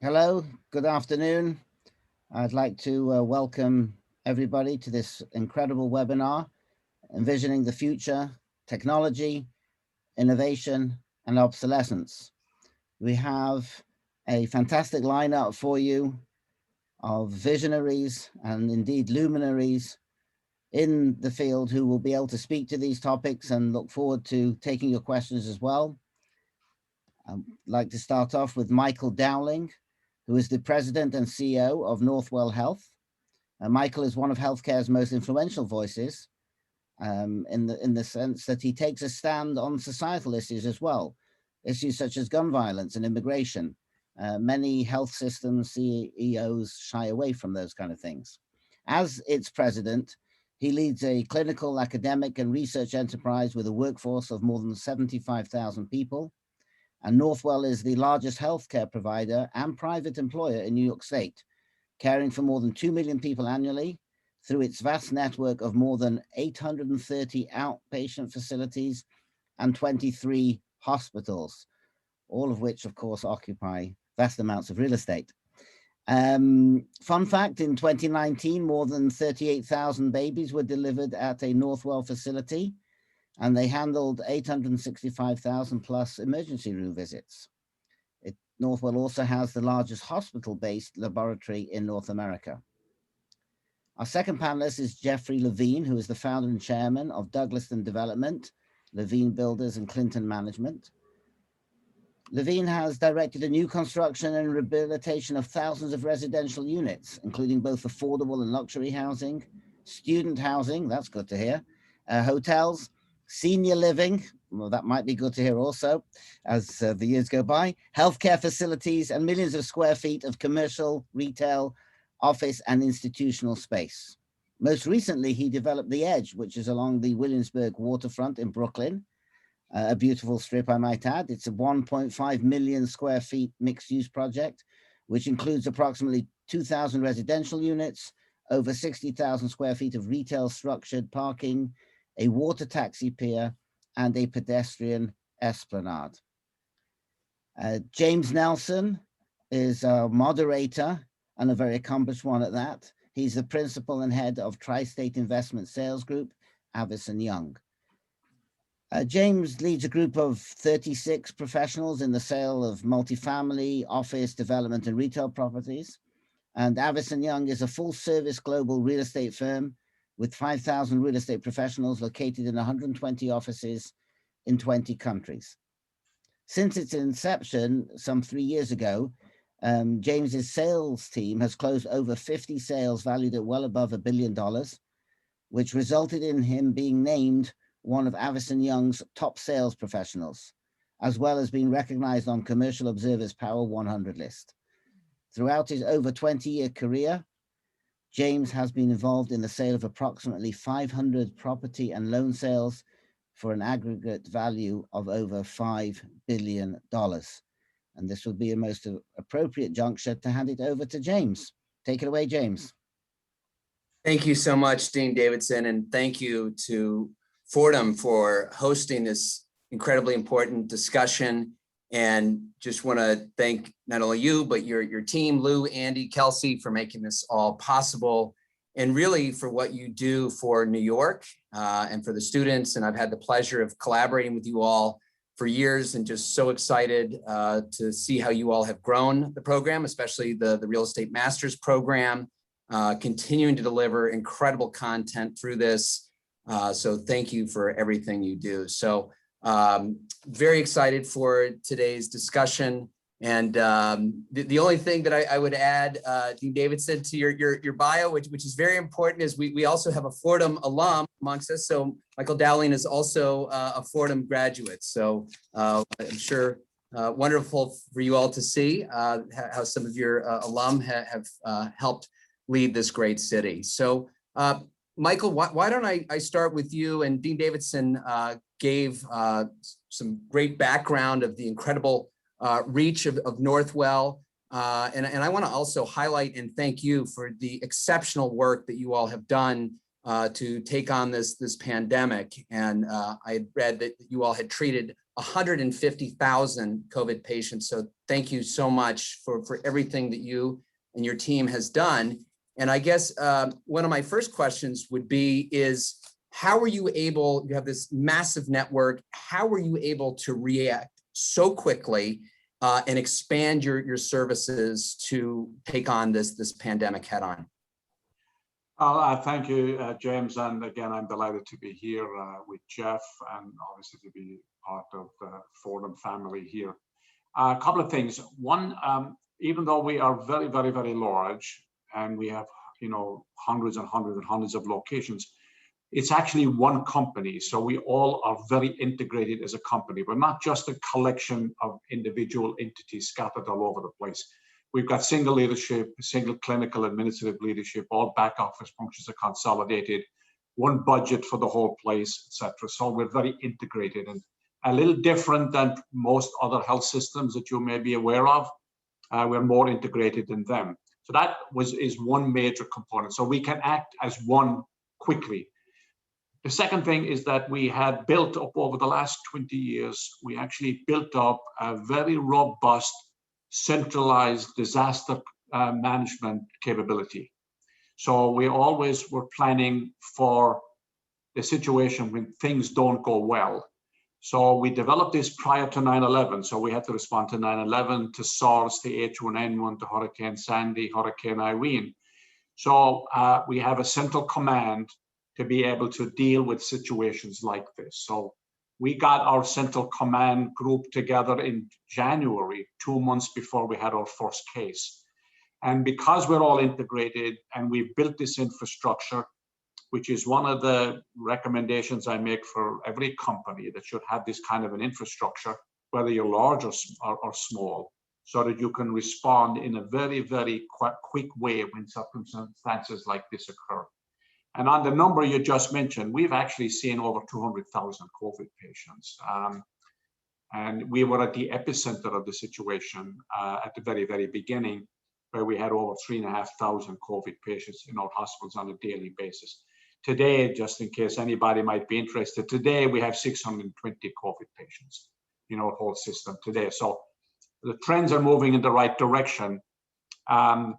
Hello, good afternoon. I'd like to welcome everybody to this incredible webinar, Envisioning the Future, Technology, Innovation, and Obsolescence. We have a fantastic lineup for you of visionaries and indeed luminaries in the field who will be able to speak to these topics, and look forward to taking your questions as well. I'd like to start off with Michael Dowling, who is the President and CEO of Northwell Health. Michael is one of healthcare's most influential voices, in the sense that he takes a stand on societal issues as well, issues such as gun violence and immigration. Many health systems CEOs shy away from those kind of things. As its president, he leads a clinical, academic, and research enterprise with a workforce of more than 75,000 people. And Northwell is the largest healthcare provider and private employer in New York State, caring for more than 2 million people annually through its vast network of more than 830 outpatient facilities and 23 hospitals, all of which, of course, occupy vast amounts of real estate. Fun fact, in 2019, more than 38,000 babies were delivered at a Northwell facility, and they handled 865,000 plus emergency room visits. Northwell also has the largest hospital-based laboratory in North America. Our second panelist is Jeffrey Levine, who is the founder and chairman of Douglaston Development, Levine Builders, and Clinton Management. Levine has directed a new construction and rehabilitation of thousands of residential units, including both affordable and luxury housing, student housing, that's good to hear, hotels, senior living, well, that might be good to hear also as the years go by, healthcare facilities, and millions of square feet of commercial, retail, office, and institutional space. Most recently, he developed The Edge, which is along the Williamsburg waterfront in Brooklyn, a beautiful strip, I might add. It's a 1.5 million square feet mixed-use project, which includes approximately 2,000 residential units, over 60,000 square feet of retail structured parking, a water taxi pier, and a pedestrian esplanade. James Nelson is a moderator and a very accomplished one at that. He's the principal and head of Tri-State Investment Sales Group, Avison Young. James leads a group of 36 professionals in the sale of multifamily, office, development, and retail properties. And Avison Young is a full-service global real estate firm with 5,000 real estate professionals located in 120 offices in 20 countries. Since its inception some 3 years ago, James's sales team has closed over 50 sales valued at well above $1 billion, which resulted in him being named one of Avison Young's top sales professionals, as well as being recognized on Commercial Observer's Power 100 list. Throughout his over 20-year career, James has been involved in the sale of approximately 500 property and loan sales for an aggregate value of over $5 billion. And this would be a most appropriate juncture to hand it over to James. Take it away, James. Thank you so much, Dean Davidson, and thank you to Fordham for hosting this incredibly important discussion. And just want to thank not only you, but your team, Lou, Andy, Kelsey, for making this all possible, and really for what you do for New York and for the students. And I've had the pleasure of collaborating with you all for years, and just so excited to see how you all have grown the program, especially the Real Estate Masters program, continuing to deliver incredible content through this. So thank you for everything you do. So very excited for today's discussion. And the only thing that I would add, Dean Davidson, to your bio, which is very important, is we also have a Fordham alum amongst us. So Michael Dowling is also a Fordham graduate. So I'm sure wonderful for you all to see how some of your alum have helped lead this great city. So Michael, why don't I start with you? And Dean Davidson gave some great background of the incredible reach of Northwell. And I want to also highlight and thank you for the exceptional work that you all have done to take on this pandemic. And I had read that you all had treated 150,000 COVID patients. So thank you so much for everything that you and your team has done. And I guess one of my first questions would be is, how were you able, you have this massive network, how were you able to react so quickly and expand your services to take on this pandemic head on? Thank you, James. And again, I'm delighted to be here with Jeff and obviously to be part of the Fordham family here. A couple of things. One, even though we are very, very, very large and we have, hundreds and hundreds and hundreds of locations, it's actually one company. So we all are very integrated as a company. We're not just a collection of individual entities scattered all over the place. We've got single leadership, single clinical administrative leadership, all back office functions are consolidated, one budget for the whole place, etc. So we're very integrated and a little different than most other health systems that you may be aware of. We're more integrated than them. So that is one major component. So we can act as one quickly. The second thing is that we had built up over the last 20 years, we actually built up a very robust centralized disaster management capability. So we always were planning for the situation when things don't go well. So we developed this prior to 9/11. So we had to respond to 9/11, to SARS, to H1N1, to Hurricane Sandy, Hurricane Irene. So we have a central command to be able to deal with situations like this. So we got our central command group together in January, 2 months before we had our first case. And because we're all integrated and we've built this infrastructure, which is one of the recommendations I make for every company that should have this kind of an infrastructure, whether you're large or small, so that you can respond in a very, very quick way when circumstances like this occur. And on the number you just mentioned, we've actually seen over 200,000 COVID patients. And we were at the epicenter of the situation at the very, very beginning, where we had over 3,500 COVID patients in our hospitals on a daily basis. Today, just in case anybody might be interested, today we have 620 COVID patients in our whole system today. So the trends are moving in the right direction. And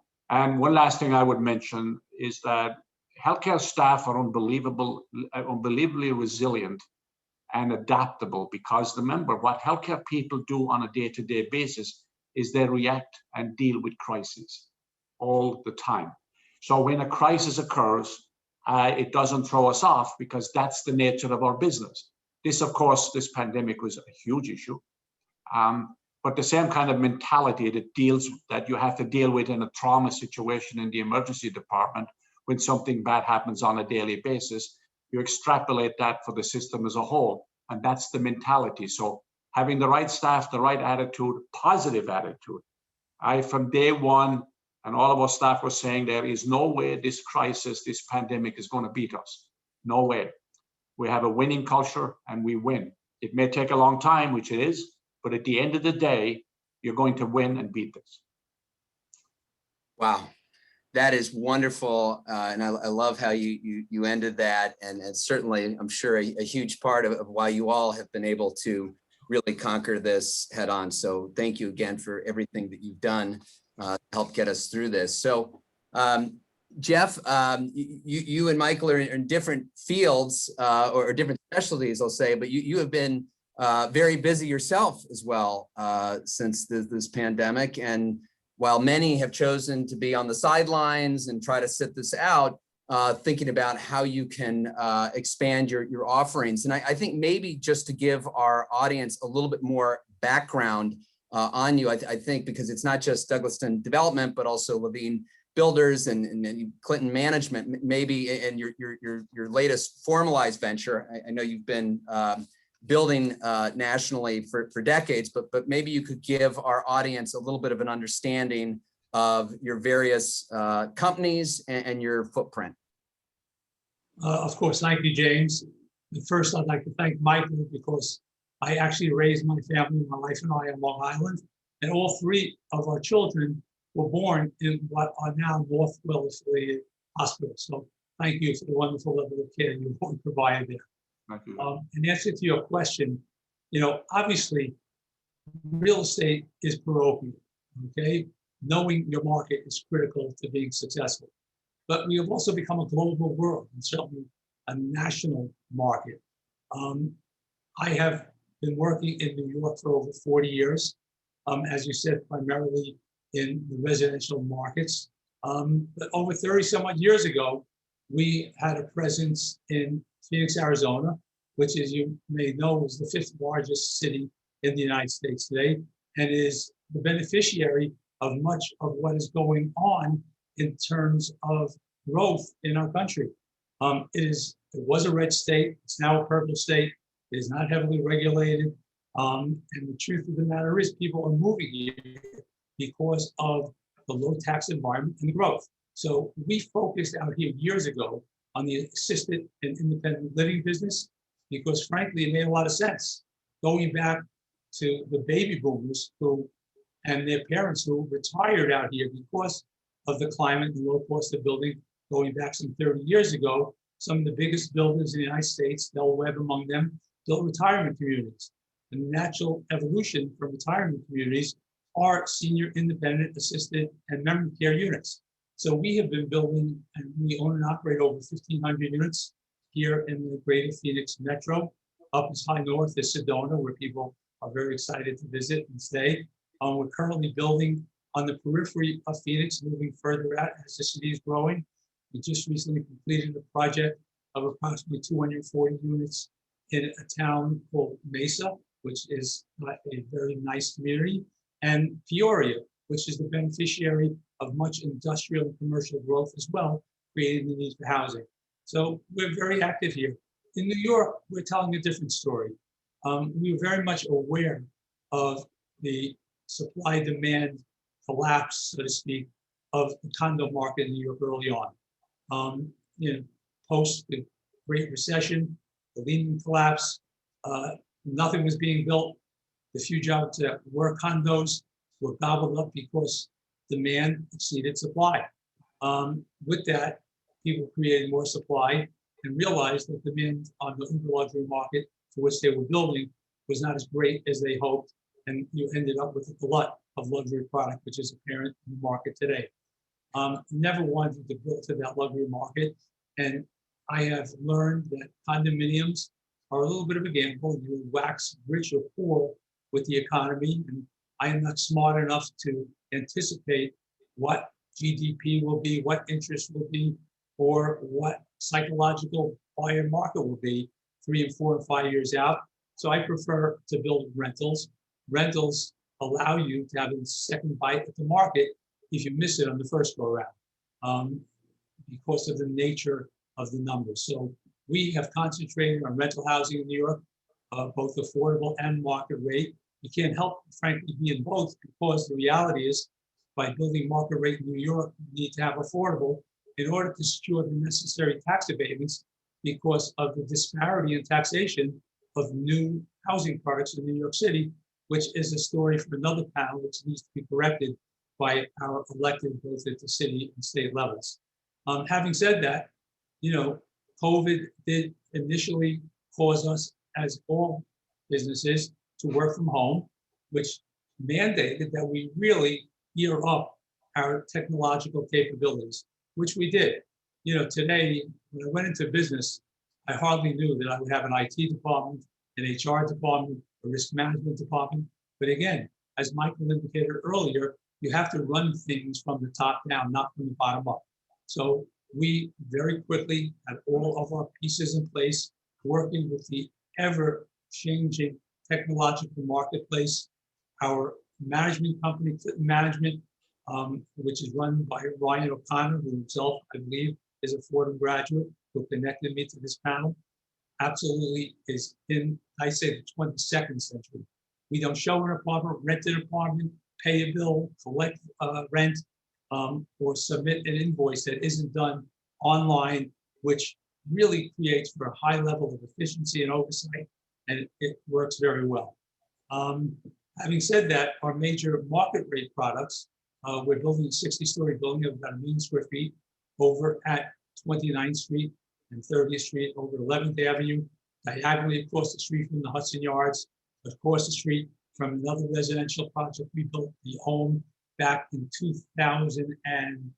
one last thing I would mention is that healthcare staff are unbelievably resilient and adaptable, because remember, what healthcare people do on a day-to-day basis is they react and deal with crises all the time. So when a crisis occurs, it doesn't throw us off, because that's the nature of our business. This, of course, this pandemic was a huge issue, but the same kind of mentality that you have to deal with in a trauma situation in the emergency department, when something bad happens on a daily basis, you extrapolate that for the system as a whole, and that's the mentality. So having the right staff, the right attitude, positive attitude. From day one, and all of our staff were saying, there is no way this crisis, this pandemic is going to beat us. No way. We have a winning culture and we win. It may take a long time, which it is, but at the end of the day, you're going to win and beat this. Wow. That is wonderful, and I love how you ended that, and certainly I'm sure a huge part of why you all have been able to really conquer this head on. So thank you again for everything that you've done to help get us through this. So Jeff, you and Michael are in different fields or different specialties, I'll say, but you have been very busy yourself as well since this pandemic. And while many have chosen to be on the sidelines and try to sit this out, thinking about how you can expand your offerings. And I think maybe just to give our audience a little bit more background on you, I think, because it's not just Douglaston Development, but also Levine Builders and Clinton Management, maybe in your latest formalized venture. I know you've been building nationally for decades, but maybe you could give our audience a little bit of an understanding of your various companies and your footprint. Of course, thank you, James. First, I'd like to thank Michael, because I actually raised my family, my wife and I, on Long Island, and all three of our children were born in what are now North Wellesley hospitals. So thank you for the wonderful level of care you provided there. Thank you. In answer to your question, obviously, real estate is parochial, okay? Knowing your market is critical to being successful. But we have also become a global world and certainly a national market. I have been working in New York for over 40 years, as you said, primarily in the residential markets. But over 30 some odd years ago, we had a presence in Phoenix, Arizona, which, as you may know, is the 5th largest city in the United States today, and is the beneficiary of much of what is going on in terms of growth in our country. It was a red state, it's now a purple state, it is not heavily regulated. And the truth of the matter is people are moving here because of the low tax environment and the growth. So we focused out here years ago on the assisted and independent living business because frankly, it made a lot of sense. Going back to the baby boomers and their parents who retired out here because of the climate and low cost of building going back some 30 years ago. Some of the biggest builders in the United States, Del Webb among them, built retirement communities. The natural evolution from retirement communities are senior independent, assisted, and memory care units. So we have been building, and we own and operate over 1,500 units here in the greater Phoenix metro. Up as high north is Sedona, where people are very excited to visit and stay. We're currently building on the periphery of Phoenix, moving further out as the city is growing. We just recently completed a project of approximately 240 units in a town called Mesa, which is a very nice community, and Peoria, which is the beneficiary of much industrial and commercial growth as well, creating the need for housing. So we're very active here. In New York, we're telling a different story. We're very much aware of the supply-demand collapse, so to speak, of the condo market in New York early on. Post the Great Recession, the Lehman collapse, nothing was being built. The few jobs that were condos were gobbled up because demand exceeded supply. With that, people created more supply and realized that demand on the uber luxury market for which they were building was not as great as they hoped, and you ended up with a glut of luxury product, which is apparent in the market today. Never wanted to build to that luxury market, and I have learned that condominiums are a little bit of a gamble. You wax rich or poor with the economy, and I am not smart enough to anticipate what GDP will be, what interest will be, or what psychological buyer market will be 3 and 4 and 5 years out. So I prefer to build rentals. Rentals allow you to have a second bite at the market if you miss it on the first go around, because of the nature of the numbers. So we have concentrated on rental housing in New York, both affordable and market rate. You can't help, frankly, be in both because the reality is by building market rate in New York, you need to have affordable in order to secure the necessary tax abatements because of the disparity in taxation of new housing products in New York City, which is a story for another panel, which needs to be corrected by our elected both at the city and state levels. Having said that, COVID did initially cause us, as all businesses, to work from home, which mandated that we really gear up our technological capabilities, which we did. Today, when I went into business, I hardly knew that I would have an IT department, an HR department, a risk management department. But again, as Michael indicated earlier, you have to run things from the top down, not from the bottom up. So we very quickly had all of our pieces in place, working with the ever-changing technological marketplace. Our management company, Clinton Management, which is run by Ryan O'Connor, who himself, I believe, is a Fordham graduate, who connected me to this panel, absolutely is in, I say, the 22nd century. We don't show an apartment, rent an apartment, pay a bill, collect rent, or submit an invoice that isn't done online, which really creates for a high level of efficiency and oversight, and it works very well. Having said that, our major market rate products, we're building a 60-story building of about 1 million square feet over at 29th Street and 30th Street over 11th Avenue, diagonally across the street from the Hudson Yards, across the street from another residential project we built, the home, back in 2000 and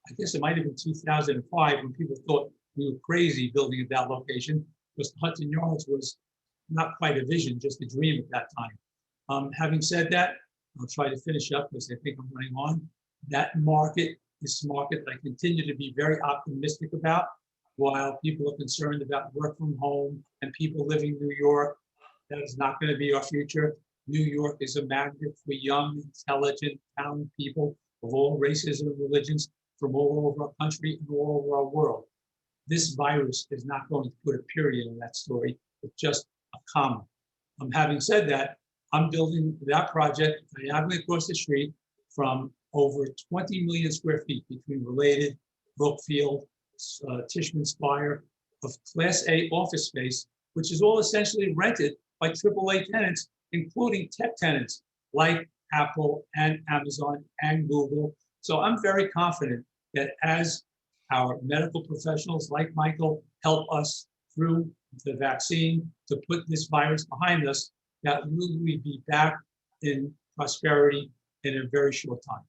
I guess it might have been 2005 when people thought we were crazy building at that location, because the Hudson Yards was not quite a vision, just a dream at that time. Having said that, I'll try to finish up because I think I'm running on. That market is a market that I continue to be very optimistic about. While people are concerned about work from home and people living in New York, that is not going to be our future. New York is a magnet for young, intelligent, talented people of all races and religions from all over our country and all over our world. This virus is not going to put a period in that story, it's just a comma. Having said that, I'm building that project diagonally across the street from over 20 million square feet between Related, Brookfield, Tishman Spire, of Class A office space, which is all essentially rented by AAA tenants, including tech tenants like Apple and Amazon and Google. So I'm very confident that as our medical professionals like Michael help us through the vaccine to put this virus behind us, that we will be back in prosperity in a very short time.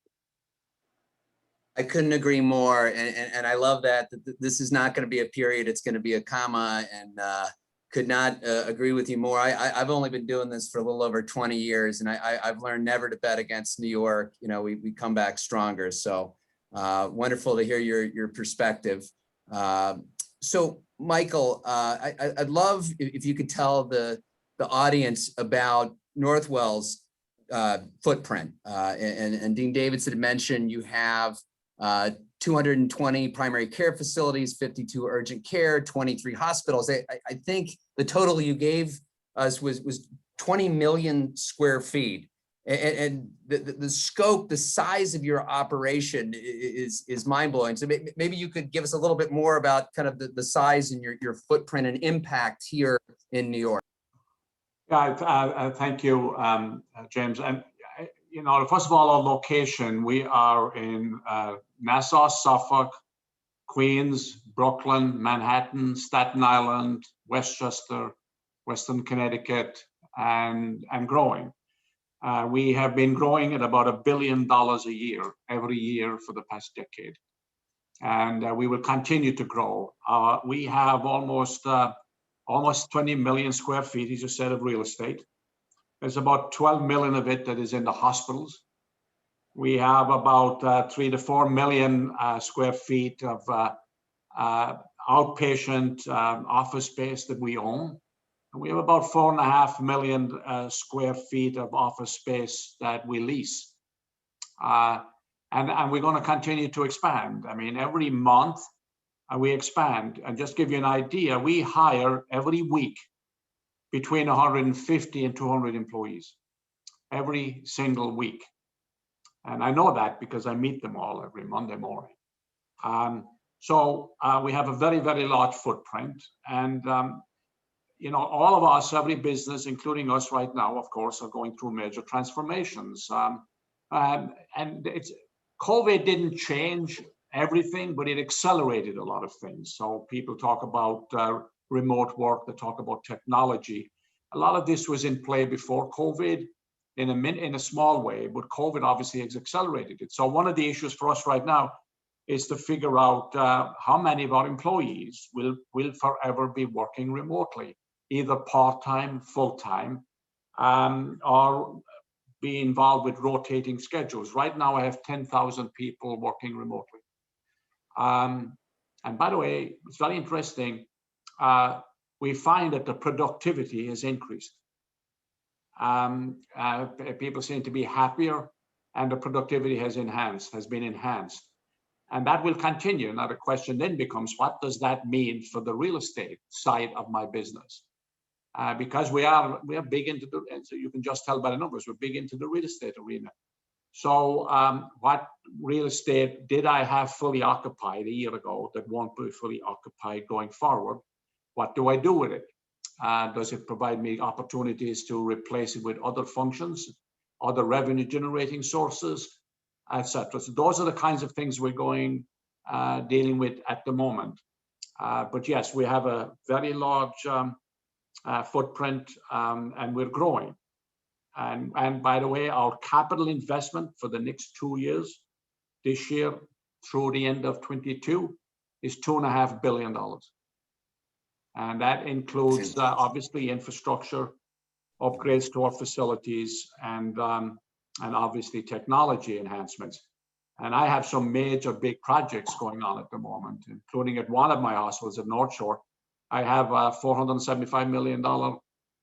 I couldn't agree more. And I love that this is not going to be a period, it's going to be a comma, and could not agree with you more. I've only been doing this for a little over 20 years, and I've learned never to bet against New York. You know, we come back stronger. So wonderful to hear your perspective. So Michael, I'd love if you could tell the audience about Northwell's footprint. And Dean Davidson had mentioned you have 220 primary care facilities, 52 urgent care, 23 hospitals. I think the total you gave us was 20 million square feet. And the scope, the size of your operation is mind-blowing. So maybe you could give us a little bit more about kind of the size and your footprint and impact here in New York. Yeah, thank you, James. And you know, first of all, our location, we are in Nassau, Suffolk, Queens, Brooklyn, Manhattan, Staten Island, Westchester, Western Connecticut, and growing. We have been growing at about $1 billion a year, every year for the past decade. And we will continue to grow. We have almost 20 million square feet, as you said, of real estate. There's about 12 million of it that is in the hospitals. We have about 3 to 4 million square feet of outpatient office space that we own. And we have about 4.5 million square feet of office space that we lease. And we're going to continue to expand. I mean, every month we expand. And just give you an idea, we hire every week between 150 and 200 employees every single week. And I know that because I meet them all every Monday morning. So we have a very, very large footprint. And, you know, all of us, every business, including us right now, of course, are going through major transformations. And COVID didn't change everything, but it accelerated a lot of things. So people talk about remote work, they talk about technology. A lot of this was in play before COVID in a small way, but COVID obviously has accelerated it. So one of the issues for us right now is to figure out how many of our employees will forever be working remotely, either part-time, full-time, or be involved with rotating schedules. Right now, I have 10,000 people working remotely. And by the way, it's very interesting. We find that the productivity has increased. People seem to be happier, and the productivity has been enhanced. And that will continue. Now, the question then becomes, what does that mean for the real estate side of my business? Because we are big into the, and so you can just tell by the numbers, we're big into the real estate arena. So what real estate did I have fully occupied a year ago that won't be fully occupied going forward? What do I do with it? Does it provide me opportunities to replace it with other functions, other revenue generating sources, etc.? So those are the kinds of things we're going dealing with at the moment. But yes, we have a very large footprint, and we're growing. And by the way, our capital investment for the next 2 years, this year through the end of 22, is $2.5 billion. And that includes obviously infrastructure, upgrades to our facilities, and obviously technology enhancements. And I have some major big projects going on at the moment, including at one of my hospitals at North Shore. I have a $475 million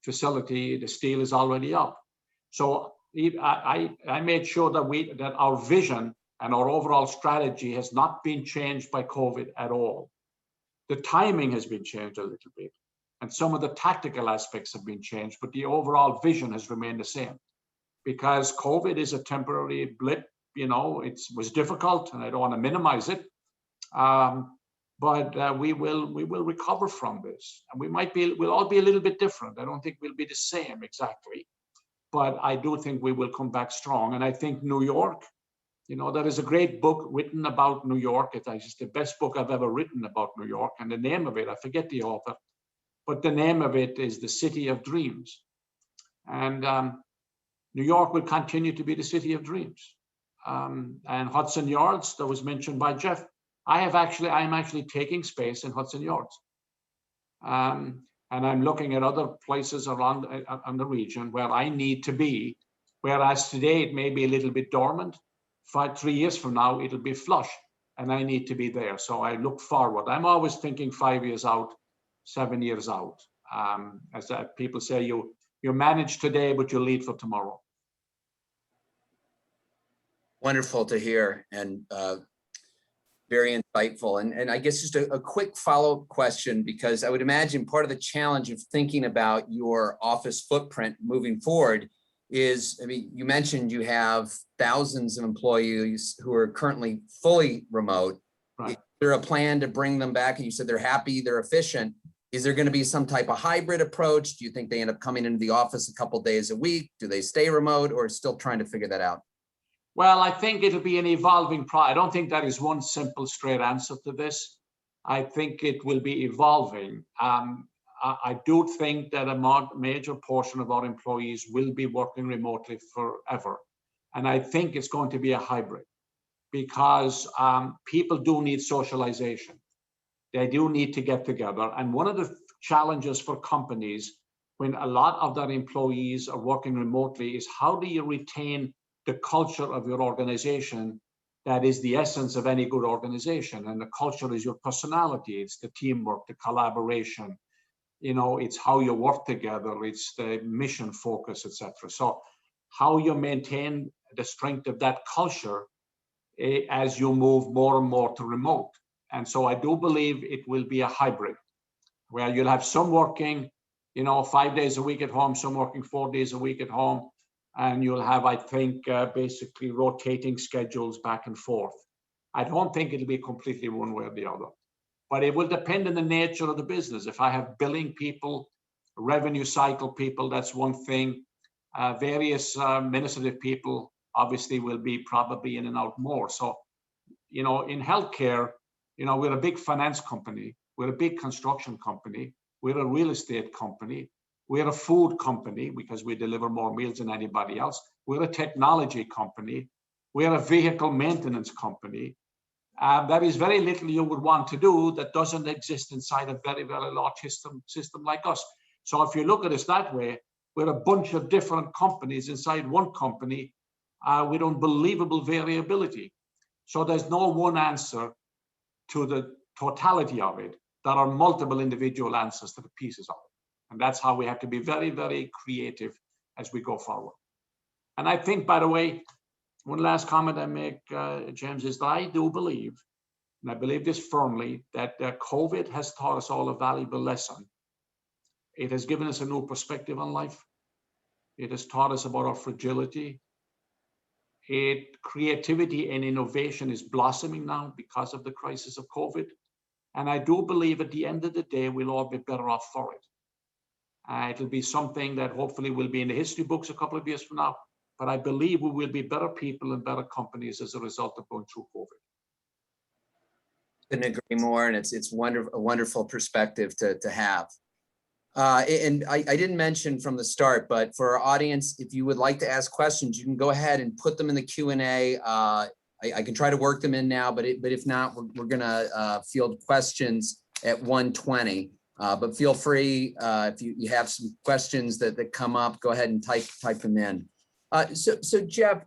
facility. The steel is already up. So I made sure that our vision and our overall strategy has not been changed by COVID at all. The timing has been changed a little bit, and some of the tactical aspects have been changed, but the overall vision has remained the same. Because COVID is a temporary blip, you know, it was difficult, and I don't want to minimize it, but we will recover from this, and we'll all be a little bit different. I don't think we'll be the same exactly, but I do think we will come back strong. And I think New York, you know, there is a great book written about New York. It's the best book I've ever written about New York, and the name of it, I forget the author, but the name of it is The City of Dreams. And New York will continue to be the city of dreams. And Hudson Yards, that was mentioned by Jeff, I am actually taking space in Hudson Yards. And I'm looking at other places around the region where I need to be, whereas today it may be a little bit dormant. 3 years from now, it'll be flush, and I need to be there. So I look forward. I'm always thinking 5 years out, 7 years out. As people say, you manage today, but you lead for tomorrow. Wonderful to hear, and very insightful. And I guess just a quick follow-up question, because I would imagine part of the challenge of thinking about your office footprint moving forward is, I mean, you mentioned you have thousands of employees who are currently fully remote. Right. Is there a plan to bring them back? And you said they're happy, they're efficient. Is there going to be some type of hybrid approach? Do you think they end up coming into the office a couple days a week? Do they stay remote, or still trying to figure that out? Well, I think it'll be an evolving process. I don't think that is one simple, straight answer to this. I think it will be evolving. I do think that a major portion of our employees will be working remotely forever. And I think it's going to be a hybrid, because people do need socialization. They do need to get together. And one of the challenges for companies when a lot of their employees are working remotely is, how do you retain the culture of your organization? That is the essence of any good organization. And the culture is your personality. It's the teamwork, the collaboration. You know, it's how you work together. It's the mission focus, etc. So how you maintain the strength of that culture as you move more and more to remote. And so I do believe it will be a hybrid, where you'll have some working, 5 days a week at home, some working 4 days a week at home. And you'll have, I think, basically rotating schedules back and forth. I don't think it'll be completely one way or the other, but it will depend on the nature of the business. If I have billing people, revenue cycle people, that's one thing. Various administrative people obviously will be probably in and out more. So, in healthcare, we're a big finance company. We're a big construction company. We're a real estate company. We're a food company because we deliver more meals than anybody else. We're a technology company. We're a vehicle maintenance company. There is very little you would want to do that doesn't exist inside a very, very large system like us. So if you look at us that way, we're a bunch of different companies inside one company with unbelievable variability. So there's no one answer to the totality of it. There are multiple individual answers to the pieces of it. And that's how we have to be very, very creative as we go forward. And I think, by the way, one last comment I make, James, is that I do believe, and I believe this firmly, that COVID has taught us all a valuable lesson. It has given us a new perspective on life. It has taught us about our fragility. Creativity and innovation is blossoming now because of the crisis of COVID. And I do believe at the end of the day, we'll all be better off for it. It'll be something that hopefully will be in the history books a couple of years from now. But I believe we will be better people and better companies as a result of going through COVID. Couldn't agree more, and it's wonderful, a wonderful perspective to have. And I didn't mention from the start, but for our audience, if you would like to ask questions, you can go ahead and put them in the Q&A. I can try to work them in now, but if not, we're gonna field questions at 1:20. But feel free, if you have some questions that come up, go ahead and type them in. So Jeff,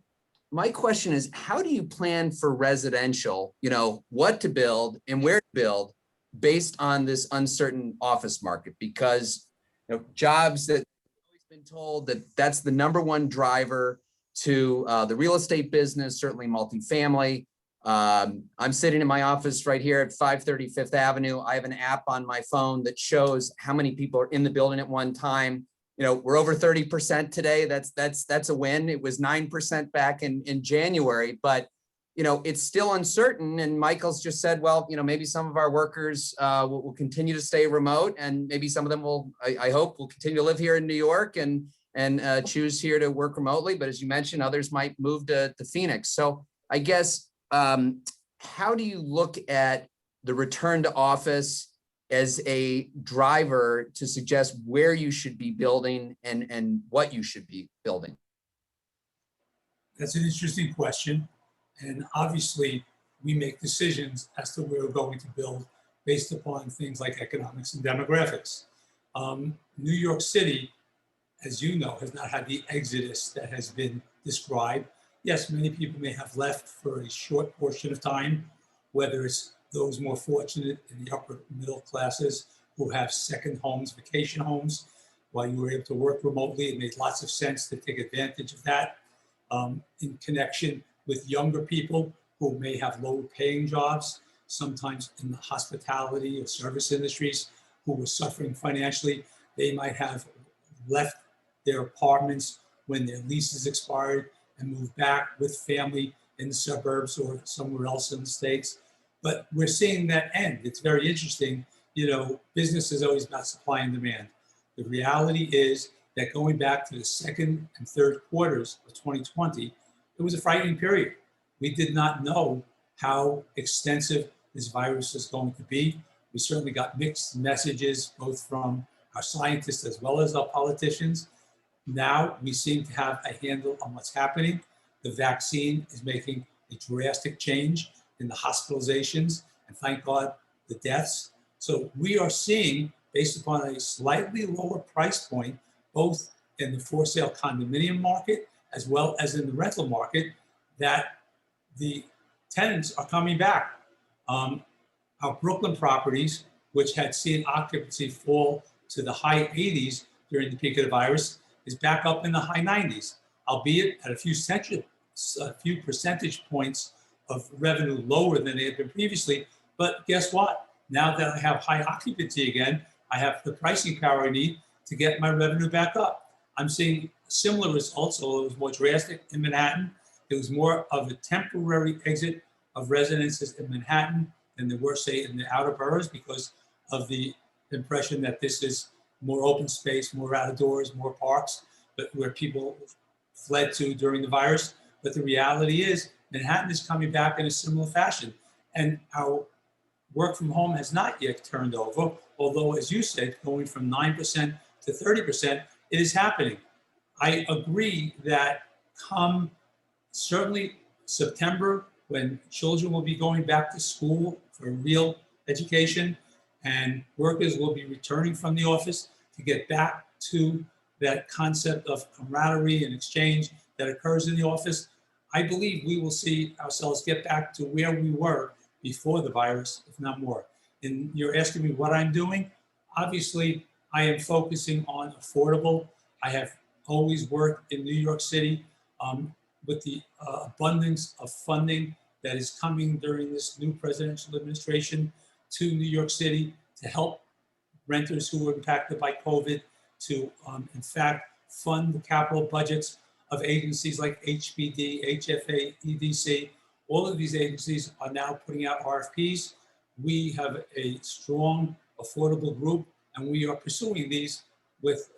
my question is, how do you plan for residential, what to build and where to build based on this uncertain office market? Because jobs that we've always been told that's the #1 driver to the real estate business, certainly multifamily. I'm sitting in my office right here at 530 Fifth Avenue. I have an app on my phone that shows how many people are in the building at one time. We're over 30% today. That's a win. It was 9% back in January, but it's still uncertain. And Michael's just said, well, maybe some of our workers will continue to stay remote, and maybe some of them will, I hope, will continue to live here in New York and choose here to work remotely. But as you mentioned, others might move to Phoenix. So I guess, how do you look at the return to office as a driver to suggest where you should be building and what you should be building? That's an interesting question. And obviously, we make decisions as to where we're going to build based upon things like economics and demographics. New York City, as you know, has not had the exodus that has been described. Yes, many people may have left for a short portion of time, whether it's those more fortunate in the upper middle classes who have second homes, vacation homes, while you were able to work remotely. It made lots of sense to take advantage of that in connection with younger people who may have lower paying jobs, sometimes in the hospitality or service industries, who were suffering financially. They might have left their apartments when their leases expired and moved back with family in the suburbs or somewhere else in the States. But we're seeing that end. It's very interesting. Business is always about supply and demand. The reality is that going back to the second and third quarters of 2020, it was a frightening period. We did not know how extensive this virus is going to be. We certainly got mixed messages, both from our scientists as well as our politicians. Now we seem to have a handle on what's happening. The vaccine is making a drastic change in the hospitalizations and, thank God, the deaths. So we are seeing, based upon a slightly lower price point, both in the for sale condominium market as well as in the rental market, that the tenants are coming back. Our Brooklyn properties, which had seen occupancy fall to the high 80s during the peak of the virus, is back up in the high 90s, albeit at a few percentage points of revenue lower than they had been previously. But guess what? Now that I have high occupancy again, I have the pricing power I need to get my revenue back up. I'm seeing similar results, although it was more drastic in Manhattan. It was more of a temporary exit of residences in Manhattan than there were, say, in the outer boroughs, because of the impression that this is more open space, more outdoors, more parks, but where people fled to during the virus. But the reality is Manhattan is coming back in a similar fashion. And our work from home has not yet turned over, although, as you said, going from 9% to 30%, it is happening. I agree that come certainly September, when children will be going back to school for real education and workers will be returning from the office to get back to that concept of camaraderie and exchange that occurs in the office, I believe we will see ourselves get back to where we were before the virus, if not more. And you're asking me what I'm doing. Obviously, I am focusing on affordable. I have always worked in New York City with the abundance of funding that is coming during this new presidential administration to New York City to help renters who were impacted by COVID, to in fact fund the capital budgets of agencies like HPD, HFA, EDC. All of these agencies are now putting out RFPs. We have a strong, affordable group, and we are pursuing these with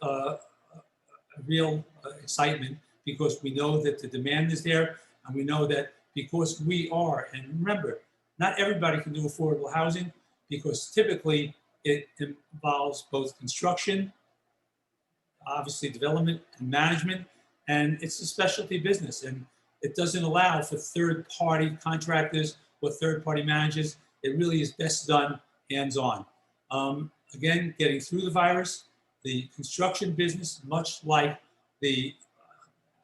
real excitement, because we know that the demand is there, and we know that because we are, and remember, Not everybody can do affordable housing because typically it involves both construction, obviously development and management, and it's a specialty business, and it doesn't allow for third-party contractors or third-party managers. It really is best done hands-on. Again, getting through the virus, the construction business, much like the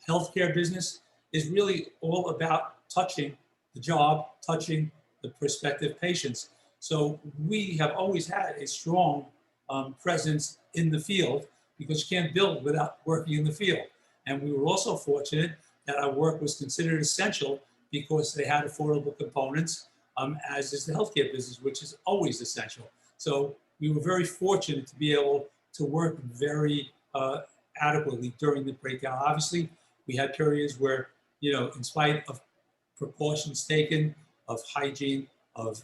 healthcare business, is really all about touching the job, touching the prospective patients. So we have always had a strong presence in the field because you can't build without working in the field. And we were also fortunate that our work was considered essential because they had affordable components, as is the healthcare business, which is always essential. So we were very fortunate to be able to work very adequately during the breakout. Obviously, we had periods where, in spite of precautions taken, of hygiene, of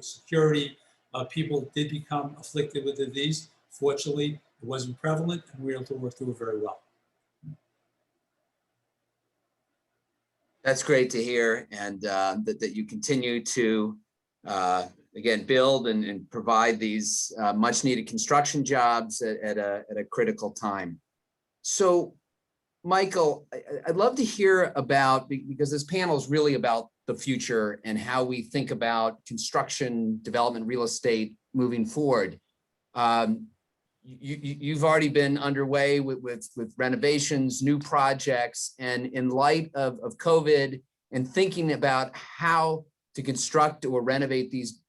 security, people did become afflicted with the disease. Fortunately, it wasn't prevalent, and we were able to work through it very well. That's great to hear, and that you continue to, again, build and provide these much needed construction jobs at a critical time. So, Michael, I'd love to hear about, because this panel is really about the future and how we think about construction, development, real estate moving forward. You've already been underway with renovations, new projects, and in light of COVID and thinking about how to construct or renovate these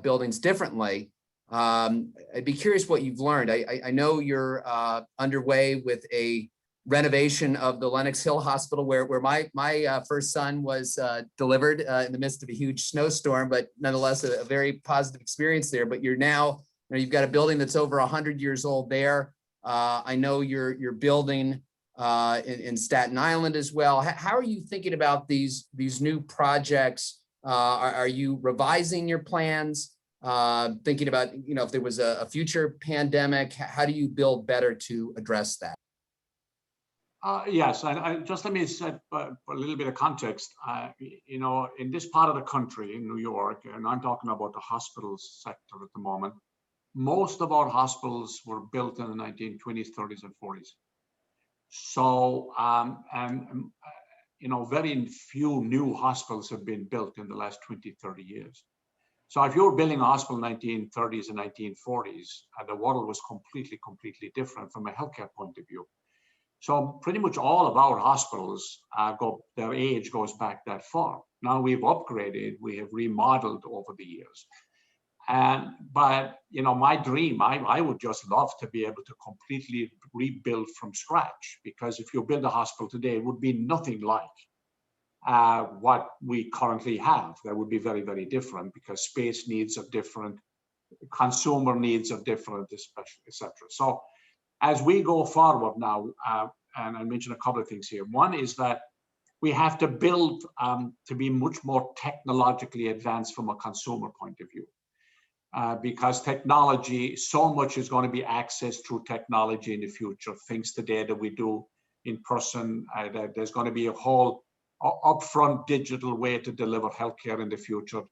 buildings differently, I'd be curious what you've learned. I know you're underway with a renovation of the Lenox Hill Hospital, where my first son was delivered in the midst of a huge snowstorm, but nonetheless a very positive experience there. But you're now, you've got a building that's over 100 years old there. I know you're building in Staten Island as well. How are you thinking about these new projects? Are you revising your plans? Thinking about, if there was a future pandemic, how do you build better to address that? Yes, I just let me set a little bit of context. In this part of the country, in New York, and I'm talking about the hospitals sector at the moment, most of our hospitals were built in the 1920s, 30s, and 40s. So, very few new hospitals have been built in the last 20, 30 years. So if you were building a hospital in the 1930s and 1940s, the world was completely different from a healthcare point of view. So pretty much all of our hospitals, their age goes back that far. Now we've upgraded, we have remodeled over the years. But my dream, I would just love to be able to completely rebuild from scratch, because if you build a hospital today, it would be nothing like what we currently have. That would be very, very different, because space needs are different, consumer needs are different, especially, etc. So as we go forward now, and I mentioned a couple of things here. One is that we have to build to be much more technologically advanced from a consumer point of view. Because technology, so much is going to be accessed through technology in the future. Things today that we do in person, there's going to be a whole upfront digital way to deliver healthcare in the future.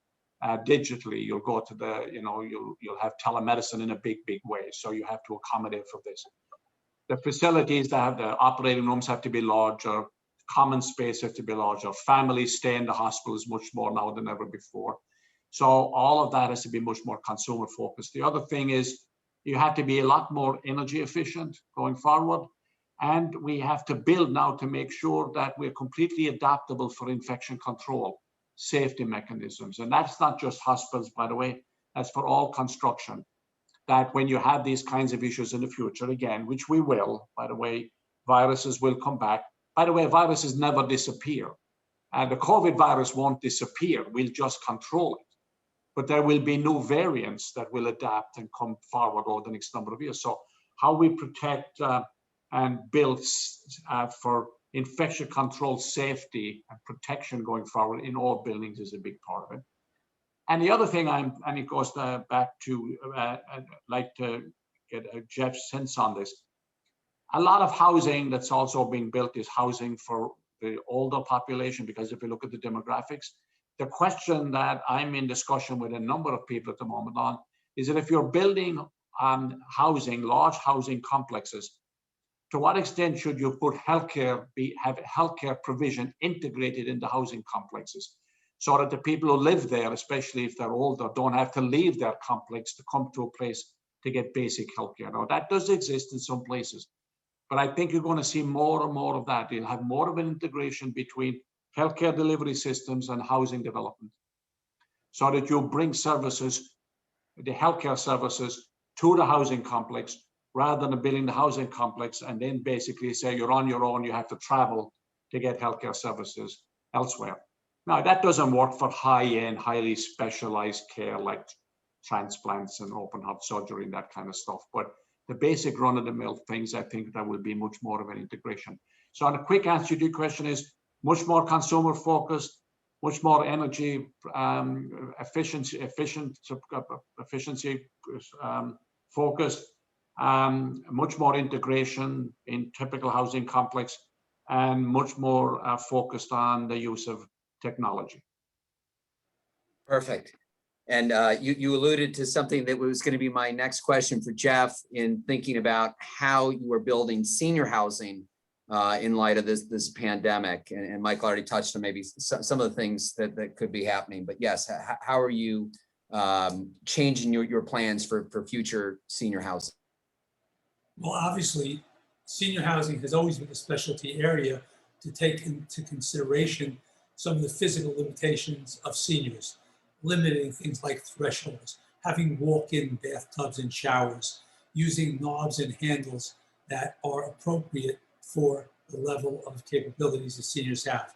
Digitally, you'll go to you'll have telemedicine in a big way. So you have to accommodate for this. The facilities that have the operating rooms have to be larger, common space has to be larger. Families stay in the hospitals much more now than ever before. So all of that has to be much more consumer focused. The other thing is you have to be a lot more energy efficient going forward. And we have to build now to make sure that we're completely adaptable for infection control, safety mechanisms. And that's not just hospitals, by the way, that's for all construction. That when you have these kinds of issues in the future, again, which we will, by the way, viruses will come back. By the way, viruses never disappear. And the COVID virus won't disappear, we'll just control it. But there will be new variants that will adapt and come forward over the next number of years. So how we protect and build for infection control, safety, and protection going forward in all buildings is a big part of it. And the other thing, and it goes back to, I'd like to get Jeff's sense on this. A lot of housing that's also being built is housing for the older population, because if you look at the demographics, the question that I'm in discussion with a number of people at the moment on is that if you're building housing, large housing complexes, to what extent should you put have healthcare provision integrated into housing complexes so that the people who live there, especially if they're older, don't have to leave their complex to come to a place to get basic healthcare? Now, that does exist in some places, but I think you're going to see more and more of that. You'll have more of an integration between healthcare delivery systems and housing development, so that you bring services, the healthcare services, to the housing complex, rather than building the housing complex and then basically say you're on your own, you have to travel to get healthcare services elsewhere. Now, that doesn't work for high-end, highly specialized care like transplants and open heart surgery and that kind of stuff. But the basic run-of-the-mill things, I think that will be much more of an integration. So a quick answer to your question is much more consumer focused, much more energy efficiency focused, much more integration in typical housing complex, and much more focused on the use of technology. Perfect. And you alluded to something that was going to be my next question for Jeff in thinking about how you are building senior housing in light of this pandemic. And Michael already touched on maybe some of the things that could be happening. But yes, how are you changing your plans for future senior housing? Well, obviously, senior housing has always been a specialty area to take into consideration some of the physical limitations of seniors, limiting things like thresholds, having walk-in bathtubs and showers, using knobs and handles that are appropriate for the level of capabilities that seniors have.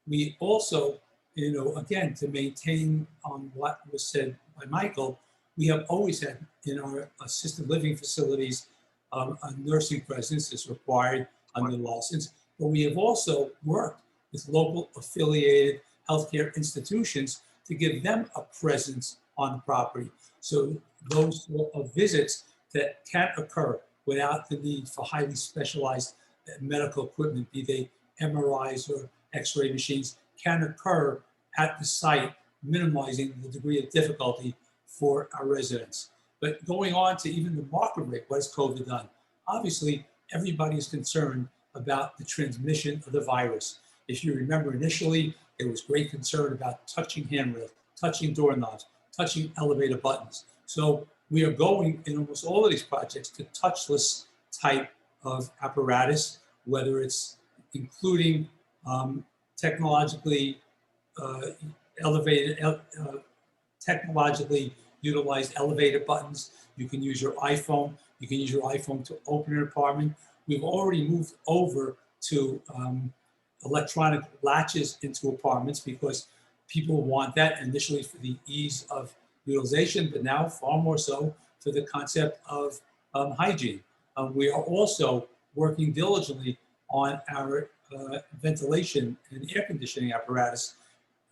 We also, again, to maintain on what was said by Michael, we have always had in our assisted living facilities a nursing presence is required under license, but we have also worked with local affiliated healthcare institutions to give them a presence on the property. So those visits that can occur without the need for highly specialized medical equipment, be they MRIs or X-ray machines, can occur at the site, minimizing the degree of difficulty for our residents. But going on to even the market rate, what has COVID done? Obviously, everybody is concerned about the transmission of the virus. If you remember initially, there was great concern about touching handrails, touching doorknobs, touching elevator buttons. So we are going in almost all of these projects to touchless type of apparatus, whether it's including technologically technologically utilized elevator buttons. You can use your iPhone. You can use your iPhone to open an apartment. We've already moved over to electronic latches into apartments because people want that initially for the ease of utilization, but now far more so for the concept of hygiene. We are also working diligently on our ventilation and air conditioning apparatus,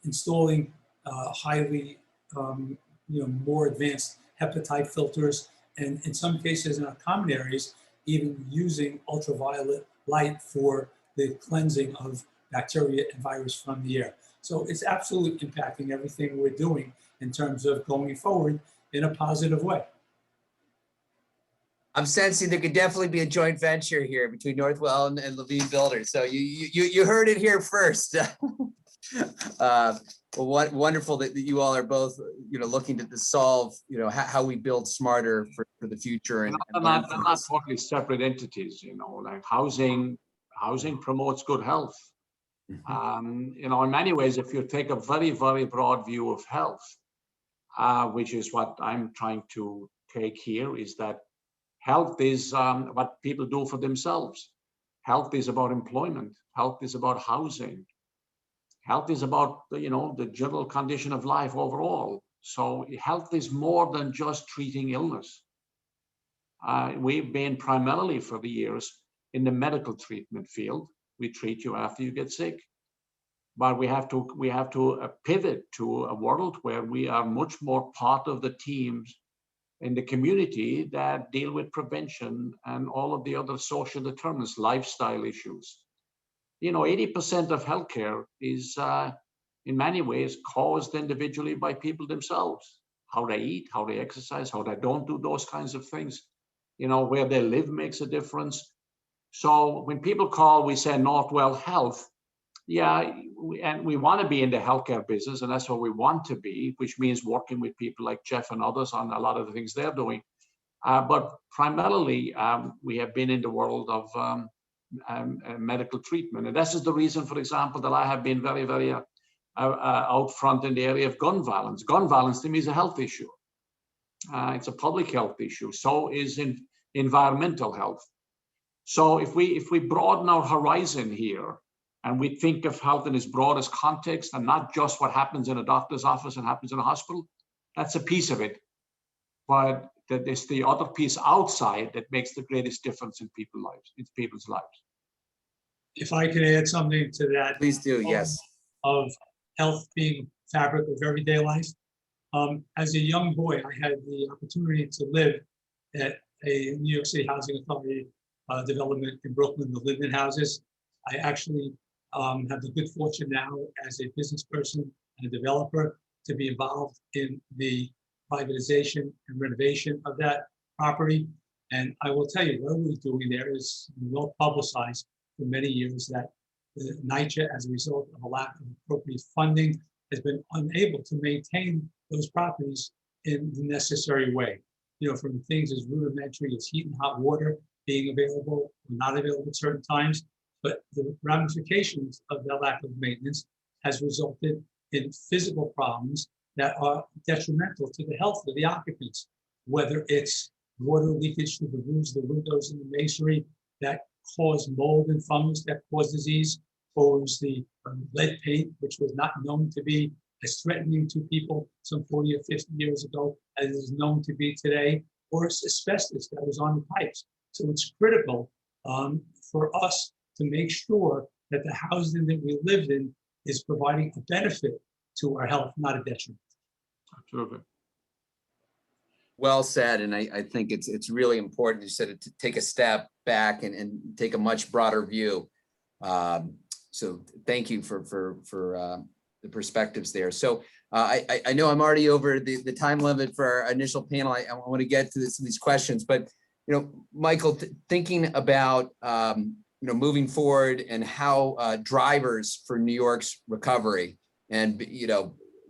installing highly, more advanced HEPA-type filters, and in some cases in our common areas, even using ultraviolet light for the cleansing of bacteria and virus from the air. So it's absolutely impacting everything we're doing in terms of going forward in a positive way. I'm sensing there could definitely be a joint venture here between Northwell and Levine Builders. So you heard it here first. Well, what wonderful that you all are both, looking to solve, how we build smarter for the future. And they're not totally separate entities, like housing promotes good health. In many ways, if you take a very, very broad view of health, which is what I'm trying to take here, is that health is what people do for themselves. Health is about employment. Health is about housing. Health is about, the general condition of life overall. So health is more than just treating illness. We've been primarily for the years in the medical treatment field. We treat you after you get sick. But we have to pivot to a world where we are much more part of the teams in the community that deal with prevention and all of the other social determinants, lifestyle issues. 80% of healthcare is in many ways caused individually by people themselves. How they eat, how they exercise, how they don't do those kinds of things. Where they live makes a difference. So when people call, we say Northwell Health. Yeah, and we want to be in the healthcare business, and that's what we want to be, which means working with people like Jeff and others on a lot of the things they're doing. But primarily, we have been in the world of medical treatment. And this is the reason, for example, that I have been very, very out front in the area of gun violence. Gun violence to me is a health issue. It's a public health issue. So is environmental health. So if we broaden our horizon here, and we think of health in its broadest context and not just what happens in a doctor's office and happens in a hospital, that's a piece of it. But there's the other piece outside that makes the greatest difference in people's lives. If I could add something to that. Please do, yes. Of health being fabric of everyday life. As a young boy, I had the opportunity to live at a New York City Housing Authority development in Brooklyn, the Linden houses. I actually have the good fortune now as a business person and a developer to be involved in the privatization and renovation of that property. And I will tell you, what we're doing there is well publicized for many years that the NYCHA, as a result of a lack of appropriate funding, has been unable to maintain those properties in the necessary way. From things as rudimentary as heat and hot water being available or not available at certain times. But the ramifications of that lack of maintenance has resulted in physical problems that are detrimental to the health of the occupants, whether it's water leakage through the roofs, the windows, and the masonry that cause mold and fungus that cause disease, or it's the lead paint, which was not known to be as threatening to people some 40 or 50 years ago as it is known to be today, or it's asbestos that was on the pipes. So it's critical for us to make sure that the housing that we live in is providing a benefit to our health, not a detriment. Absolutely. Well said, and I think it's really important, you said, to take a step back and take a much broader view. So thank you for the perspectives there. So I know I'm already over the time limit for our initial panel. I want to get to some of these questions, but Michael, thinking about moving forward and how drivers for New York's recovery, and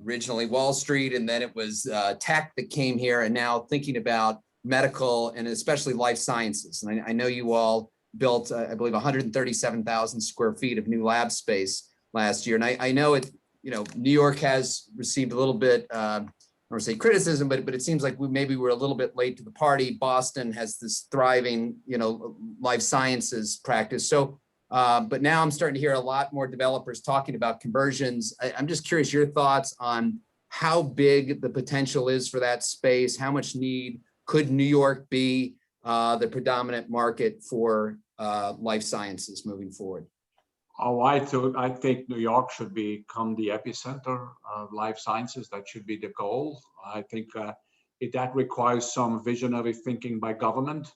originally Wall Street, and then it was tech that came here, and now thinking about medical and especially life sciences. And I know you all built, I believe, 137,000 square feet of new lab space last year. And I know New York has received a little bit, I don't want to say criticism, but it seems like maybe we're a little bit late to the party. Boston has this thriving, life sciences practice. So, but now I'm starting to hear a lot more developers talking about conversions. I'm just curious your thoughts on how big the potential is for that space. How much need could New York be the predominant market for life sciences moving forward? Oh, I think New York should become the epicenter of life sciences. That should be the goal. I think that requires some visionary thinking by government.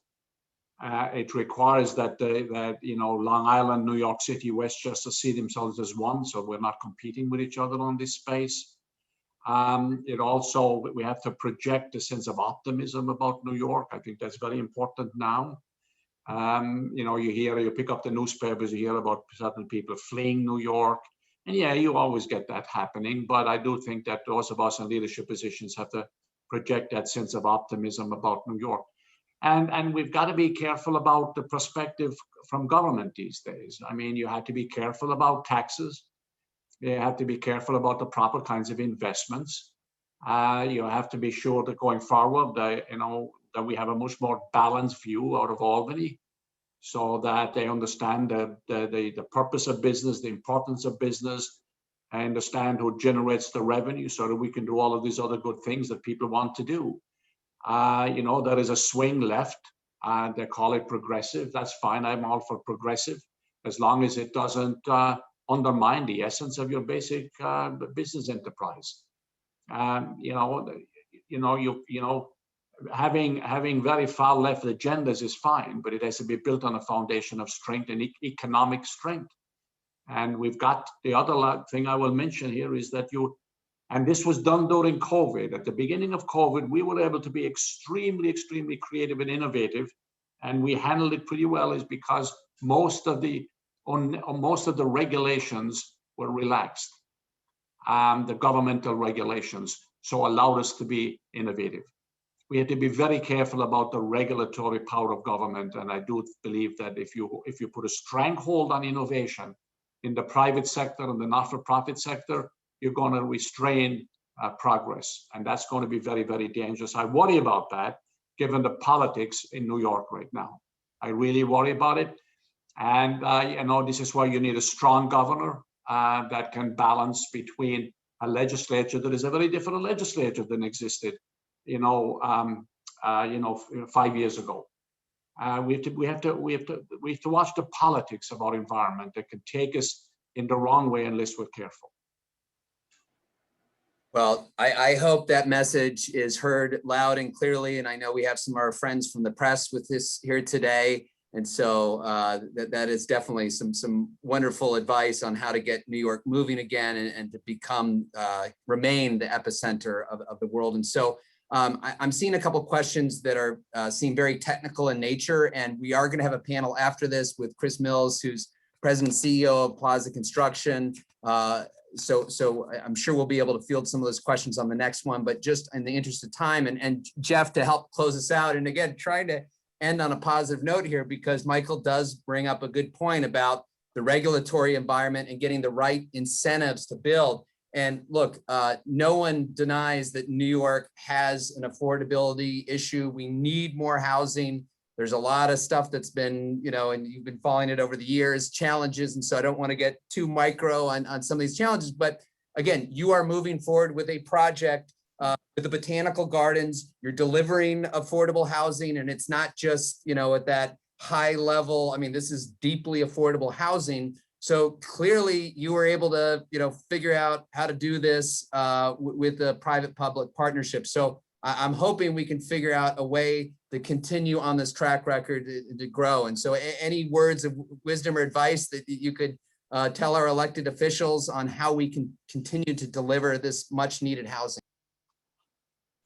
It requires that Long Island, New York City, Westchester see themselves as one, so we're not competing with each other on this space. It also, we have to project a sense of optimism about New York. I think that's very important now. You pick up the newspapers, you hear about certain people fleeing New York. And yeah, you always get that happening. But I do think that those of us in leadership positions have to project that sense of optimism about New York. And we've got to be careful about the perspective from government these days. I mean, you have to be careful about taxes. You have to be careful about the proper kinds of investments. You have to be sure that going forward, that we have a much more balanced view out of Albany, so that they understand the purpose of business, the importance of business, and understand who generates the revenue, so that we can do all of these other good things that people want to do. There is a swing left, and they call it progressive. That's fine. I'm all for progressive, as long as it doesn't undermine the essence of your basic business enterprise. Having very far left agendas is fine, but it has to be built on a foundation of strength and economic strength. And we've got the other thing I will mention here is that and this was done during COVID. At the beginning of COVID, we were able to be extremely, extremely creative and innovative, and we handled it pretty well, is because most of the regulations were relaxed, the governmental regulations, so allowed us to be innovative. We had to be very careful about the regulatory power of government, and I do believe that if you put a stranglehold on innovation in the private sector and the not-for-profit sector, you're going to restrain progress, and that's going to be very, very dangerous. I worry about that, given the politics in New York right now. I really worry about it, and this is why you need a strong governor that can balance between a legislature that is a very different legislature than existed, 5 years ago. We have to watch the politics of our environment that can take us in the wrong way unless we're careful. Well, I hope that message is heard loud and clearly, and I know we have some of our friends from the press with this here today, and so that is definitely some wonderful advice on how to get New York moving again and to remain the epicenter of the world. And so I'm seeing a couple of questions that are seem very technical in nature, and we are going to have a panel after this with Chris Mills, who's President and CEO of Plaza Construction. So I'm sure we'll be able to field some of those questions on the next one, but just in the interest of time, and Jeff, to help close us out, and again, trying to end on a positive note here, because Michael does bring up a good point about the regulatory environment and getting the right incentives to build. And look, no one denies that New York has an affordability issue. We need more housing. There's a lot of stuff that's been, and you've been following it over the years, challenges. And so I don't want to get too micro on some of these challenges. But again, you are moving forward with a project with the Botanical Gardens. You're delivering affordable housing, and it's not just, at that high level. I mean, this is deeply affordable housing. So clearly you were able to, figure out how to do this with the private-public partnership. So I'm hoping we can figure out a way to continue on this track record to grow. And so any words of wisdom or advice that you could tell our elected officials on how we can continue to deliver this much needed housing?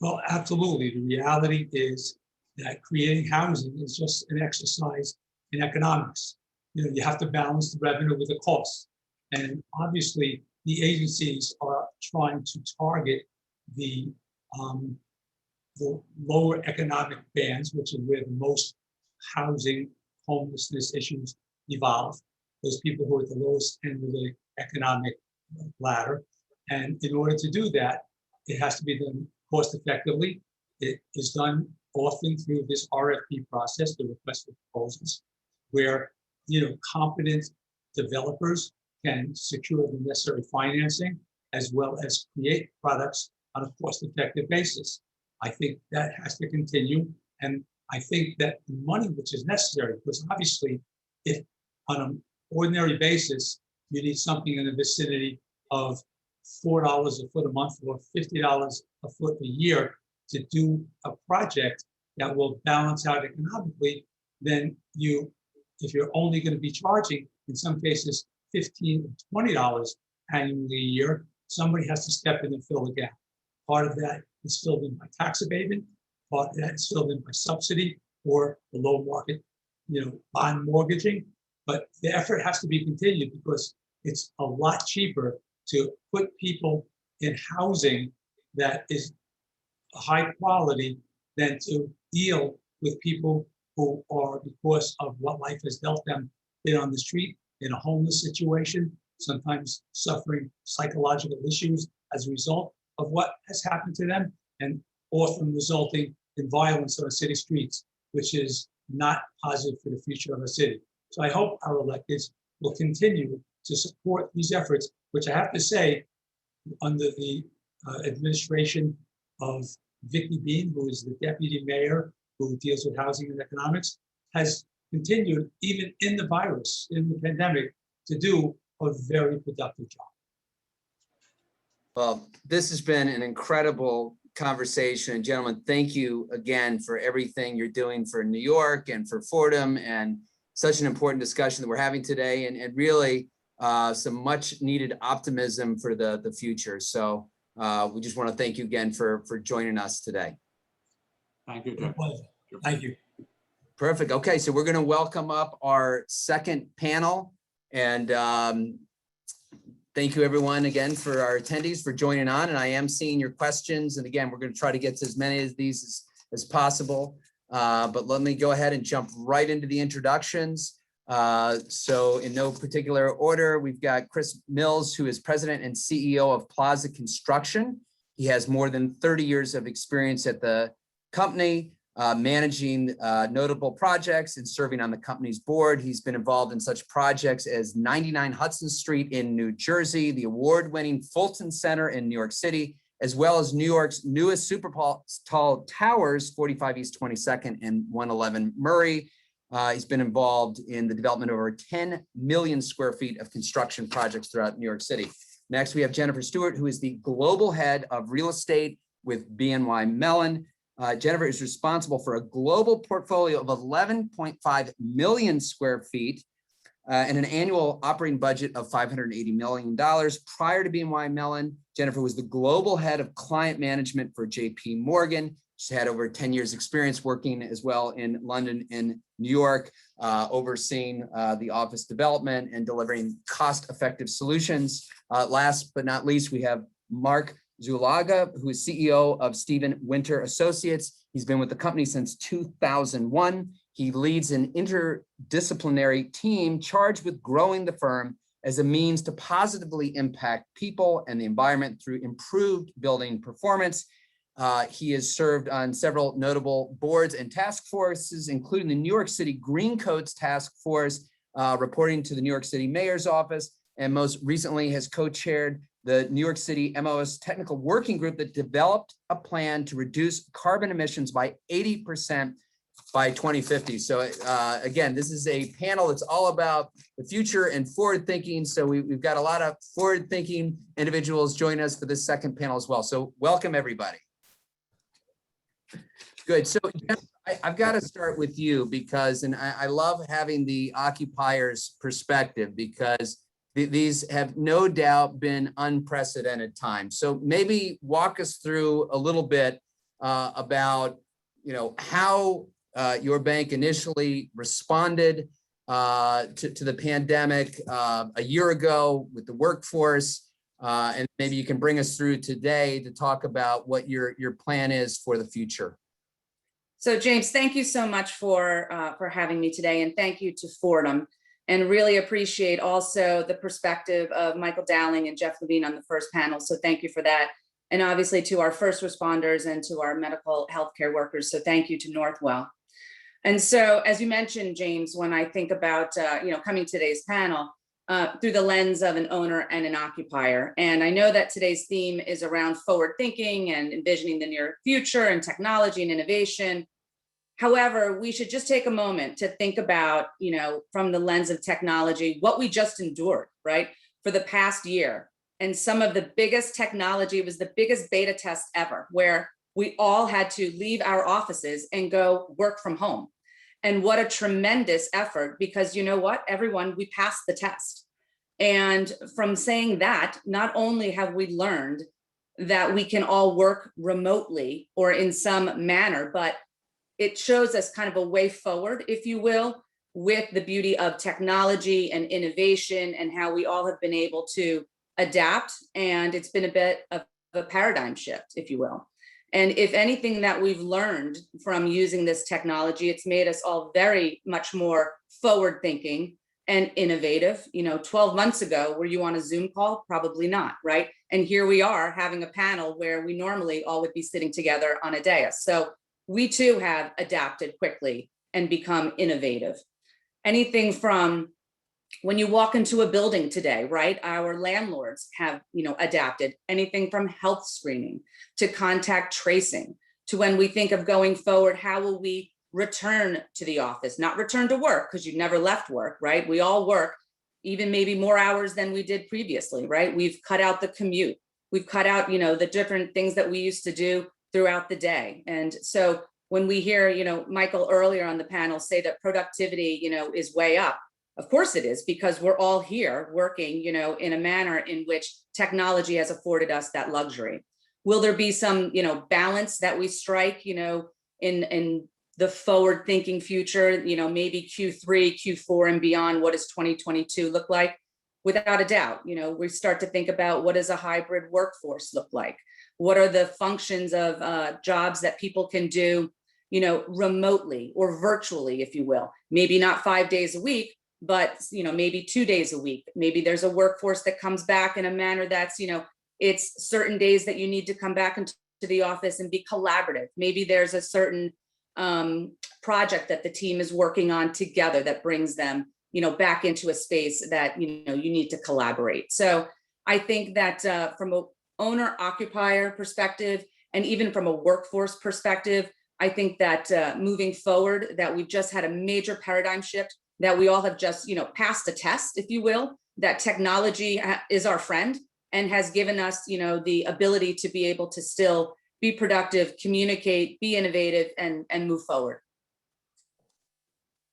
Well, absolutely. The reality is that creating housing is just an exercise in economics. You have to balance the revenue with the cost. And obviously, the agencies are trying to target the lower economic bands, which is where the most housing, homelessness issues evolve. Those people who are at the lowest end of the economic ladder. And in order to do that, it has to be done cost effectively. It is done often through this RFP process, the request for proposals, where competent developers can secure the necessary financing as well as create products on a cost-effective basis. I think that has to continue, and I think that the money which is necessary, because obviously, if on an ordinary basis you need something in the vicinity of $4 a foot a month or $50 a foot a year to do a project that will balance out economically, then if you're only going to be charging, in some cases, $15 or $20 annually a year, somebody has to step in and fill the gap. Part of that is filled in by tax abatement, part of that is filled in by subsidy or the low market, bond mortgaging. But the effort has to be continued because it's a lot cheaper to put people in housing that is high quality than to deal with people who are, because of what life has dealt them, been on the street in a homeless situation, sometimes suffering psychological issues as a result of what has happened to them, and often resulting in violence on our city streets, which is not positive for the future of our city. So I hope our electeds will continue to support these efforts, which I have to say, under the administration of Vicky Bean, who is the deputy mayor who deals with housing and economics, has continued, even in the virus, in the pandemic, to do a very productive job. Well, this has been an incredible conversation. Gentlemen, thank you again for everything you're doing for New York and for Fordham, and such an important discussion that we're having today. And really, some much needed optimism for the future. So we just want to thank you again for joining us today. Thank you, My Jim. pleasure. Thank you. Perfect. Okay, so we're going to welcome up our second panel, and thank you everyone again for our attendees for joining on. And I am seeing your questions, and again, we're going to try to get to as many of these as possible. But let me go ahead and jump right into the introductions. So in no particular order, we've got Chris Mills, who is president and CEO of Plaza Construction. He has more than 30 years of experience at the company, managing notable projects and serving on the company's board. He's been involved in such projects as 99 Hudson Street in New Jersey, the award-winning Fulton Center in New York City, as well as New York's newest super tall towers, 45 East 22nd and 111 Murray. He's been involved in the development of over 10 million square feet of construction projects throughout New York City. Next, we have Jennifer Stewart, who is the global head of real estate with BNY Mellon. Jennifer is responsible for a global portfolio of 11.5 million square feet and an annual operating budget of $580 million. Prior to BNY Mellon, Jennifer was the global head of client management for JP Morgan. She had over 10 years experience working as well in London and New York, overseeing the office development and delivering cost-effective solutions. Last but not least, we have Mark Zulaga, who is CEO of Stephen Winter Associates. He's been with the company since 2001. He leads an interdisciplinary team charged with growing the firm as a means to positively impact people and the environment through improved building performance. He has served on several notable boards and task forces, including the New York City Green Coats Task Force, reporting to the New York City Mayor's Office, and most recently has co-chaired the New York City MOS Technical Working Group that developed a plan to reduce carbon emissions by 80% by 2050. So again, this is a panel that's all about the future and forward thinking. So we've got a lot of forward thinking individuals join us for this second panel as well. So welcome everybody. Good. So I've got to start with you because, and I love having the occupier's perspective because these have no doubt been unprecedented times. So maybe walk us through a little bit about, how your bank initially responded to the pandemic a year ago with the workforce, and maybe you can bring us through today to talk about what your plan is for the future. So James, thank you so much for having me today, and thank you to Fordham, and really appreciate also the perspective of Michael Dowling and Jeff Levine on the first panel. So thank you for that. And obviously to our first responders and to our medical healthcare workers. So thank you to Northwell. And so, as you mentioned, James, when I think about, coming to today's panel through the lens of an owner and an occupier. And I know that today's theme is around forward thinking and envisioning the near future and technology and innovation. However, we should just take a moment to think about, from the lens of technology, what we just endured, right, for the past year. And some of the biggest technology was the biggest beta test ever, where we all had to leave our offices and go work from home. And what a tremendous effort, because you know what, everyone, we passed the test. And from saying that, not only have we learned that we can all work remotely or in some manner, but it shows us kind of a way forward, if you will, with the beauty of technology and innovation and how we all have been able to adapt. And it's been a bit of a paradigm shift, if you will. And if anything that we've learned from using this technology, it's made us all very much more forward thinking and innovative. 12 months ago, were you on a Zoom call? Probably not, right? And here we are having a panel where we normally all would be sitting together on a dais. So we too have adapted quickly and become innovative. Anything from when you walk into a building today, right? Our landlords have, adapted. Anything from health screening to contact tracing to when we think of going forward, how will we return to the office? Not return to work because you never left work, right? We all work even maybe more hours than we did previously, right? We've cut out the commute. We've cut out, the different things that we used to do throughout the day. And so when we hear, Michael earlier on the panel say that productivity, is way up, Of course it is, because we're all here working, you know, in a manner in which technology has afforded us that luxury. Will there be some, you know, balance that we strike, you know, in the forward thinking future, you know, maybe Q3, Q4 and beyond? What does 2022 look like? Without a doubt, you know, we start to think about, what does a hybrid workforce look like? What are the functions of jobs that people can do, you know, remotely or virtually, if you will? Maybe not 5 days a week, but, you know, maybe 2 days a week. Maybe there's a workforce that comes back in a manner that's, you know, it's certain days that you need to come back into the office and be collaborative. Maybe there's a certain project that the team is working on together that brings them, you know, back into a space that, you know, you need to collaborate. So I think that from a owner occupier perspective, and even from a workforce perspective, I think that moving forward, that we've just had a major paradigm shift, that we all have just, you know, passed a test, if you will, that technology is our friend and has given us, you know, the ability to be able to still be productive, communicate, be innovative, and move forward.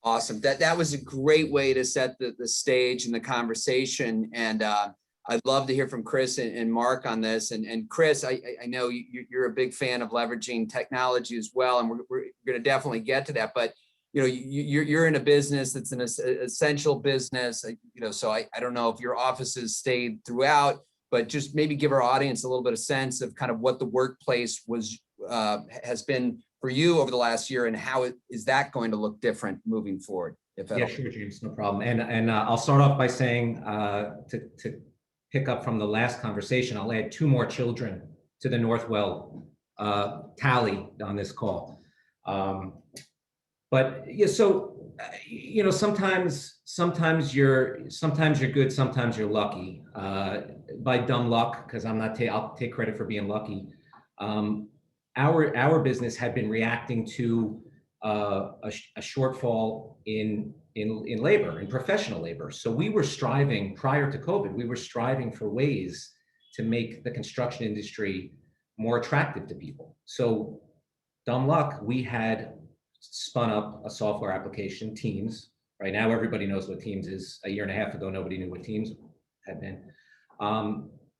Awesome. That was a great way to set the stage and the conversation. And I'd love to hear from Chris and Mark on this. And Chris, I know you're a big fan of leveraging technology as well, and we're going to definitely get to that. But you know, you're in a business that's an essential business. You know, so I don't know if your offices stayed throughout, but just maybe give our audience a little bit of sense of kind of what the workplace has been for you over the last year, and how is that going to look different moving forward? If at Yeah, all. sure, James, no problem. And I'll start off by saying, to pick up from the last conversation, I'll add 2 more children to the Northwell tally on this call. But yeah, so you know, sometimes you're good, sometimes you're lucky. By dumb luck, because I'll take credit for being lucky. Our business had been reacting to a shortfall in labor, in professional labor. So we were striving, prior to COVID, we were striving for ways to make the construction industry more attractive to people. So dumb luck, we had spun up a software application, Teams. Right now, everybody knows what Teams is. A year and a half ago, nobody knew what Teams had been.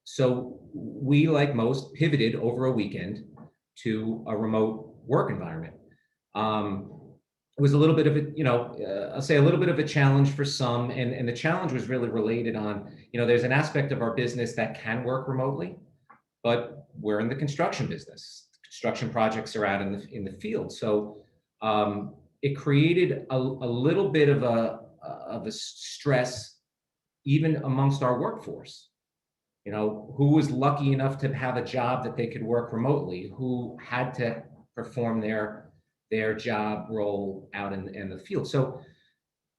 So we, like most, pivoted over a weekend to a remote work environment. It was a little bit of a, you know, I'll say a little bit of a challenge for some, and the challenge was really related on, you know, there's an aspect of our business that can work remotely, but we're in the construction business. Construction projects are out in the field, so it created a little bit of a stress even amongst our workforce. You know, who was lucky enough to have a job that they could work remotely, who had to perform their job role out in the field. So,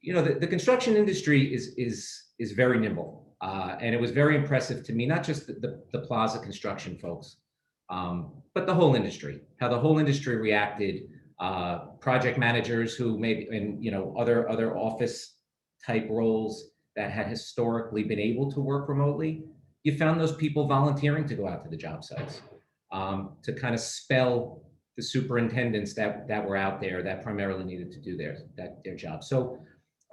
you know, the construction industry is very nimble, and it was very impressive to me, not just the Plaza Construction folks, but the whole industry, how the whole industry reacted. Project managers who maybe, and you know, other office type roles that had historically been able to work remotely, you found those people volunteering to go out to the job sites, to kind of spell the superintendents that were out there that primarily needed to do their job. So,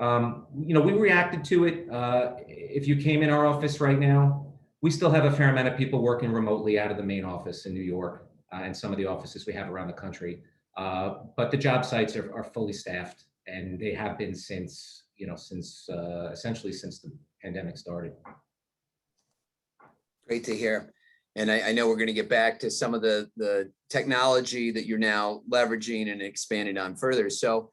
you know, we reacted to it. If you came in our office right now, we still have a fair amount of people working remotely out of the main office in New York, and some of the offices we have around the country. But the job sites are fully staffed, and they have been since essentially since the pandemic started. Great to hear. And I know we're going to get back to some of the technology that you're now leveraging and expanding on further. So,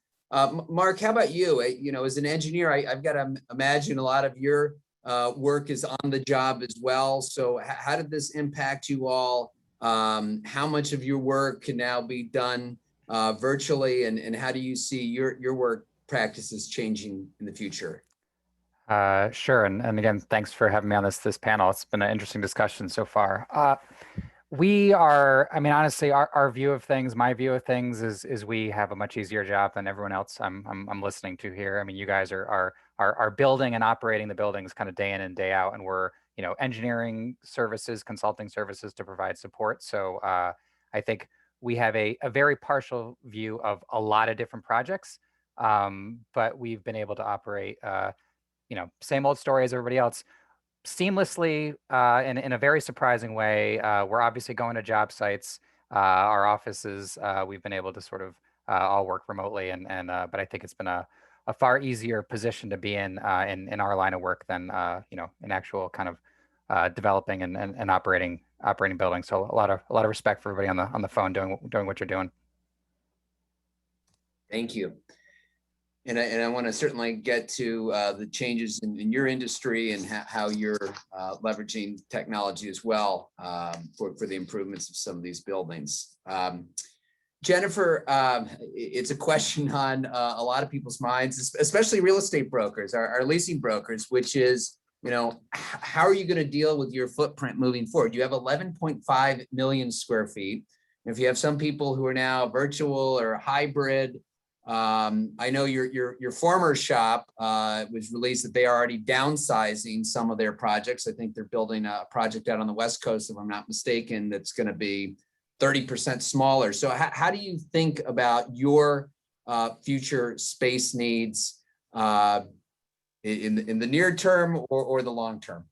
Mark, how about you? You know, as an engineer, I've got to imagine a lot of your work is on the job as well. So how did this impact you all? How much of your work can now be done virtually, and how do you see your work practices changing in the future? Sure. And again, thanks for having me on this panel. It's been an interesting discussion so far. We are, I mean, honestly, our view of things, my view of things is we have a much easier job than everyone else I'm listening to here. I mean, you guys are building and operating the buildings kind of day in and day out, and we're, you know, engineering services, consulting services to provide support. So I think we have a very partial view of a lot of different projects, but we've been able to operate same old story as everybody else, seamlessly, in a very surprising way. We're obviously going to job sites, our offices. We've been able to sort of all work remotely, but I think it's been a far easier position to be in our line of work than in actual kind of developing and operating buildings. So a lot of respect for everybody on the phone doing what you're doing. Thank you. And I want to certainly get to the changes in your industry and how you're leveraging technology as well for the improvements of some of these buildings. Jennifer, it's a question on a lot of people's minds, especially real estate brokers, our leasing brokers, which is, how are you going to deal with your footprint moving forward? You have 11.5 million square feet. If you have some people who are now virtual or hybrid, I know your former shop was released that they are already downsizing some of their projects. I think they're building a project out on the West Coast, if I'm not mistaken, that's going to be 30% smaller. So how do you think about your future space needs in the near term or the long term?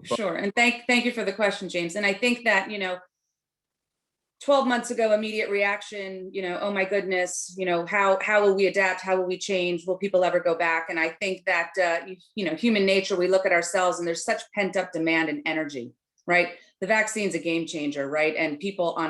Sure, and thank you for the question, James. And I think that 12 months ago, immediate reaction, oh my goodness, how will we adapt? How will we change? Will people ever go back? And I think that, human nature, we look at ourselves and there's such pent up demand and energy, right? The vaccine's a game changer, right? And people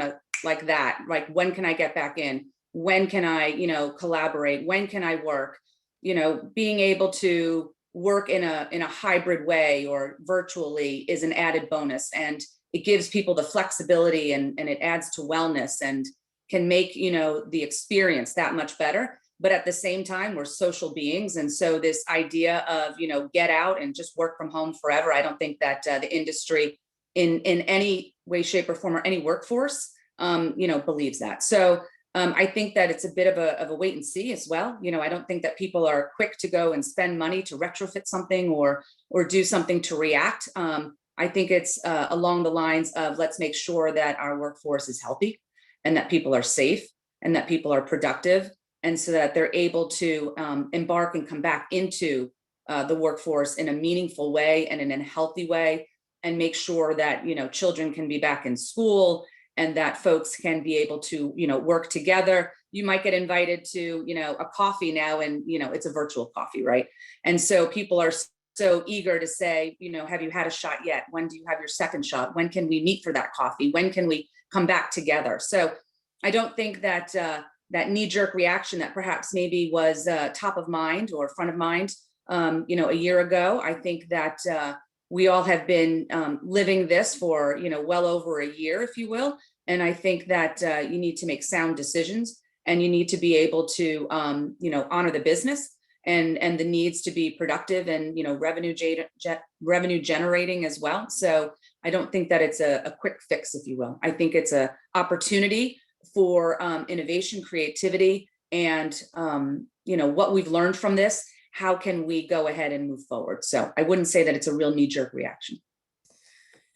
like when can I get back in? When can I, collaborate? When can I work? Being able to work in a hybrid way or virtually is an added bonus. And it gives people the flexibility and it adds to wellness and can make, the experience that much better. But at the same time, we're social beings. And so this idea of, get out and just work from home forever, I don't think that the industry in any way, shape or form or any workforce, believes that. So I think that it's a bit of a wait and see as well. I don't think that people are quick to go and spend money to retrofit something or do something to react. I think it's along the lines of let's make sure that our workforce is healthy and that people are safe and that people are productive and so that they're able to embark and come back into the workforce in a meaningful way and in a healthy way and make sure that, children can be back in school and that folks can be able to, work together. You might get invited to, a coffee now and, it's a virtual coffee, right? And so people are so eager to say, have you had a shot yet? When do you have your second shot? When can we meet for that coffee? When can we come back together? So I don't think that that knee-jerk reaction that perhaps maybe was top of mind or front of mind, a year ago. I think that we all have been living this for, well over a year, if you will. And I think that you need to make sound decisions and you need to be able to, honor the business and the needs to be productive and, revenue generating as well. So I don't think that it's a quick fix, if you will. I think it's a opportunity for innovation, creativity, and, what we've learned from this. How can we go ahead and move forward? So I wouldn't say that it's a real knee-jerk reaction.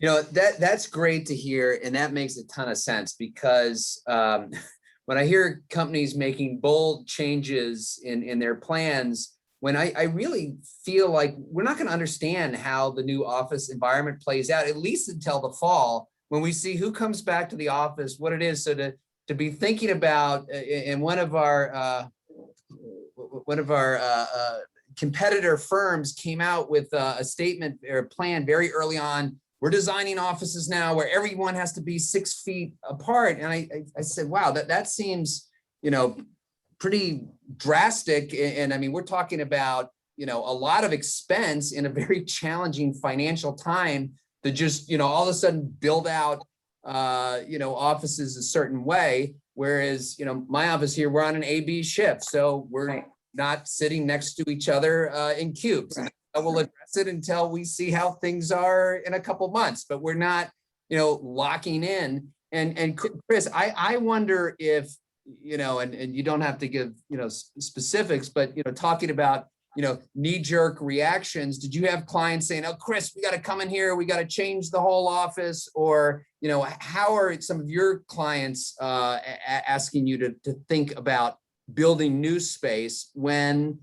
That's great to hear. And that makes a ton of sense because when I hear companies making bold changes in their plans, when I really feel like we're not going to understand how the new office environment plays out, at least until the fall, when we see who comes back to the office, what it is. So to be thinking about in one of our competitor firms came out with a statement or a plan very early on. We're designing offices now where everyone has to be 6 feet apart. And I said, wow, that seems, pretty drastic. And I mean, we're talking about, a lot of expense in a very challenging financial time to just, all of a sudden build out, offices a certain way. Whereas, my office here, we're on an A/B shift. So we're not sitting next to each other in cubes. Right. And we'll address it until we see how things are in a couple months, but we're not, locking in. And Chris, I wonder if, and you don't have to give, specifics, but, talking about, knee-jerk reactions, did you have clients saying, oh, Chris, we got to come in here, we got to change the whole office? Or, how are some of your clients asking you to think about building new space when,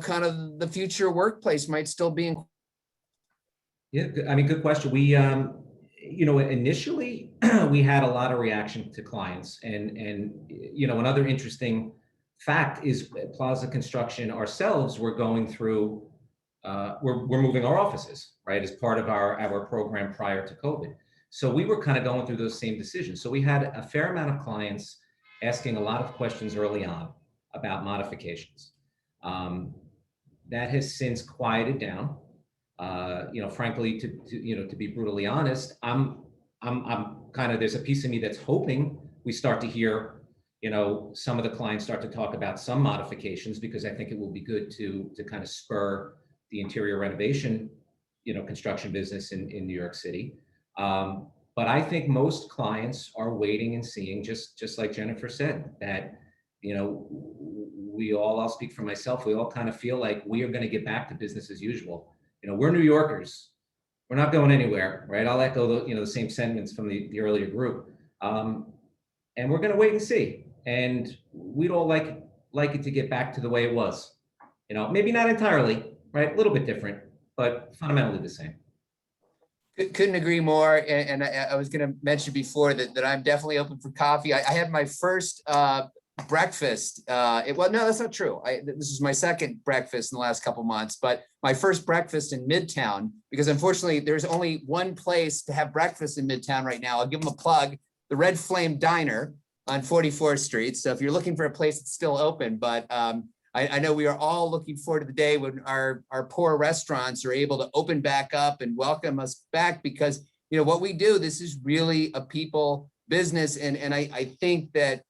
kind of the future workplace might still be in. Yeah, I mean, good question. We, initially we had a lot of reaction to clients, and another interesting fact is Plaza Construction ourselves, we're going through, we're moving our offices, right, as part of our program prior to COVID. So we were kind of going through those same decisions. So we had a fair amount of clients asking a lot of questions early on about modifications. That has since quieted down. Frankly, to be brutally honest, I'm kind of, there's a piece of me that's hoping we start to hear, some of the clients start to talk about some modifications, because I think it will be good to kind of spur the interior renovation, construction business in New York City. But I think most clients are waiting and seeing, just like Jennifer said, that, we all, I'll speak for myself, we all kind of feel like we are going to get back to business as usual. We're New Yorkers. We're not going anywhere, right? I'll echo the same sentiments from the earlier group. And we're going to wait and see. And we'd all like it to get back to the way it was. Maybe not entirely, right? A little bit different, but fundamentally the same. Couldn't agree more. And I was going to mention before that I'm definitely open for coffee. I had my first breakfast. No, that's not true. This is my second breakfast in the last couple months, but my first breakfast in Midtown, because unfortunately there's only one place to have breakfast in Midtown right now. I'll give them a plug, the Red Flame Diner on 44th Street. So if you're looking for a place that's still open, but I know we are all looking forward to the day when our poor restaurants are able to open back up and welcome us back, because what we do, this is really a people business. And I think that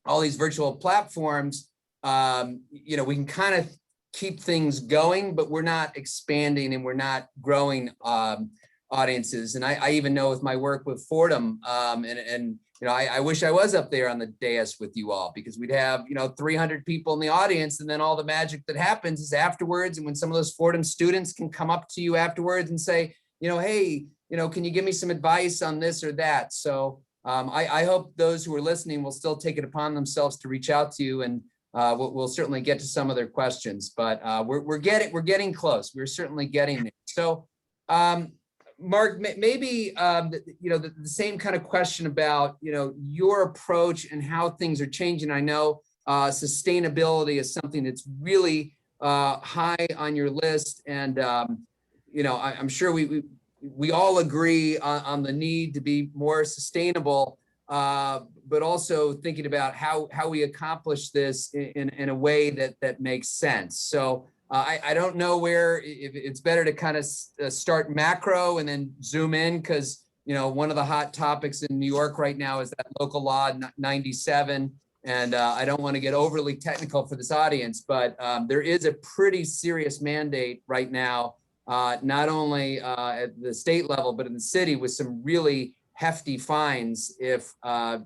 all these virtual platforms, we can kind of keep things going, but we're not expanding and we're not growing audiences. And I even know with my work with Fordham, I wish I was up there on the dais with you all, because we'd have 300 people in the audience, and then all the magic that happens is afterwards. And when some of those Fordham students can come up to you afterwards and say, hey, can you give me some advice on this or that? So I hope those who are listening will still take it upon themselves to reach out to you, and we'll certainly get to some of their questions. But we're getting close. We're certainly getting there. So, Mark, maybe the same kind of question about your approach and how things are changing. I know sustainability is something that's really high on your list, and I'm sure we all agree on the need to be more sustainable, but also thinking about how we accomplish this in a way that makes sense. So I don't know if it's better to kind of start macro and then zoom in, because one of the hot topics in New York right now is that local law 97. And I don't want to get overly technical for this audience, but there is a pretty serious mandate right now, not only at the state level, but in the city, with some really hefty fines if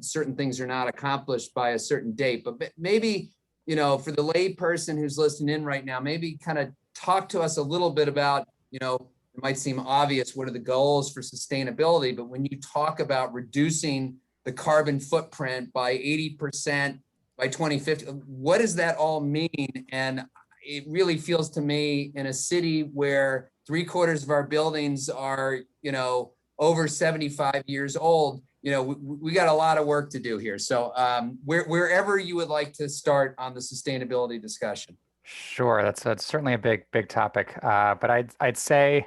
certain things are not accomplished by a certain date. But maybe, for the lay person who's listening in right now, maybe kind of talk to us a little bit about, it might seem obvious, what are the goals for sustainability, but when you talk about reducing the carbon footprint by 80% by 2050, what does that all mean? And it really feels to me, in a city where 3/4 of our buildings are, over 75 years old, we got a lot of work to do here. So wherever you would like to start on the sustainability discussion. Sure, that's certainly a big topic. But I'd say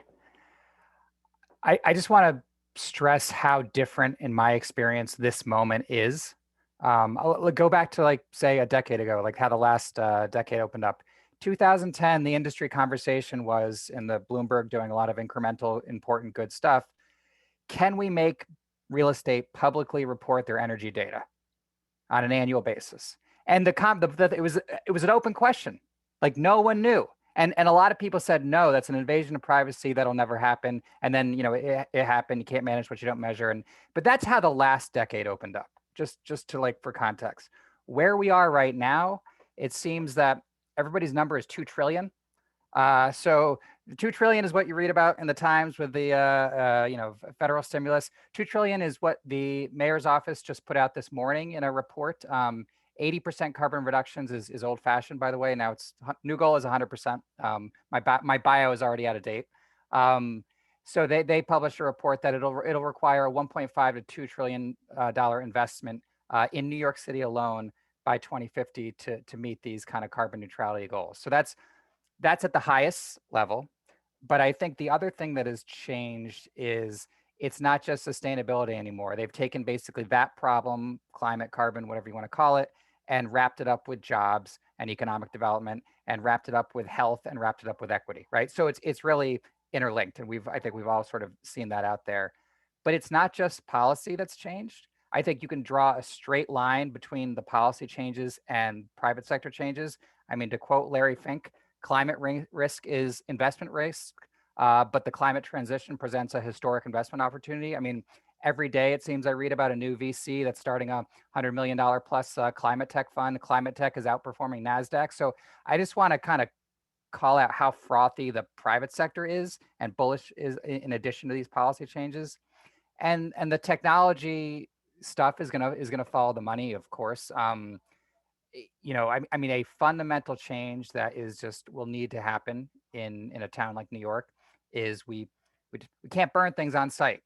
I just want to stress how different, in my experience, this moment is. I'll go back to say a decade ago, how the last decade opened up. 2010, the industry conversation was, in the Bloomberg doing a lot of incremental, important, good stuff. Can we make real estate publicly report their energy data on an annual basis? And it was an open question. No one knew. And a lot of people said, no, that's an invasion of privacy. That'll never happen. And then, it happened. You can't manage what you don't measure. But that's how the last decade opened up, just to for context. Where we are right now, it seems that everybody's number is 2 trillion. So 2 trillion is what you read about in the Times with the federal stimulus. 2 trillion is what the mayor's office just put out this morning in a report. 80% carbon reductions is old fashioned, by the way. Now new goal is 100%. My bio is already out of date. So they published a report that it'll require a 1.5 to $2 trillion investment in New York City alone by 2050 to meet these kind of carbon neutrality goals. So that's at the highest level. But I think the other thing that has changed is it's not just sustainability anymore. They've taken basically that problem, climate, carbon, whatever you want to call it, and wrapped it up with jobs and economic development, and wrapped it up with health, and wrapped it up with equity, right? So it's really interlinked, and I think we've all sort of seen that out there. But it's not just policy that's changed. I think you can draw a straight line between the policy changes and private sector changes. I mean, to quote Larry Fink, climate risk is investment risk, but the climate transition presents a historic investment opportunity. I mean, every day it seems I read about a new VC that's starting a $100 million plus climate tech fund. Climate tech is outperforming NASDAQ. So I just want to kind of call out how frothy the private sector is and bullish is in addition to these policy changes. And the technology stuff is gonna follow the money, of course. You know, I mean, a fundamental change that is just will need to happen in a town like New York is we can't burn things on site,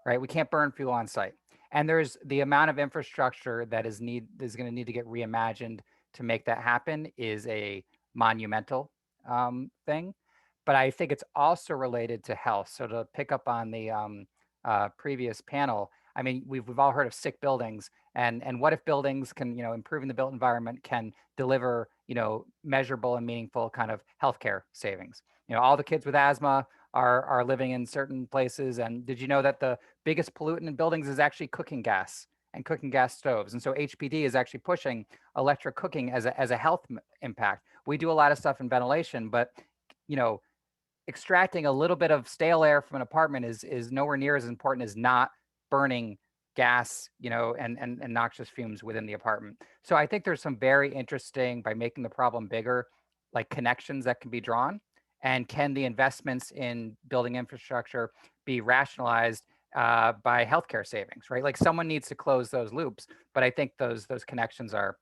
right? We can't burn fuel on site. And there's the amount of infrastructure that is going to need to get reimagined to make that happen is a monumental thing. But I think it's also related to health. So to pick up on the previous panel, I mean, we've all heard of sick buildings, and what if buildings can, improving the built environment can deliver, measurable and meaningful kind of healthcare savings. All the kids with asthma are living in certain places. And did you know that the biggest pollutant in buildings is actually cooking gas and cooking gas stoves? And so HPD is actually pushing electric cooking as a health impact. We do a lot of stuff in ventilation, but, extracting a little bit of stale air from an apartment is nowhere near as important as not burning gas, and noxious fumes within the apartment. So I think there's some very interesting, by making the problem bigger, like connections that can be drawn. And can the investments in building infrastructure be rationalized by healthcare savings, right? Like someone needs to close those loops, but I think those connections are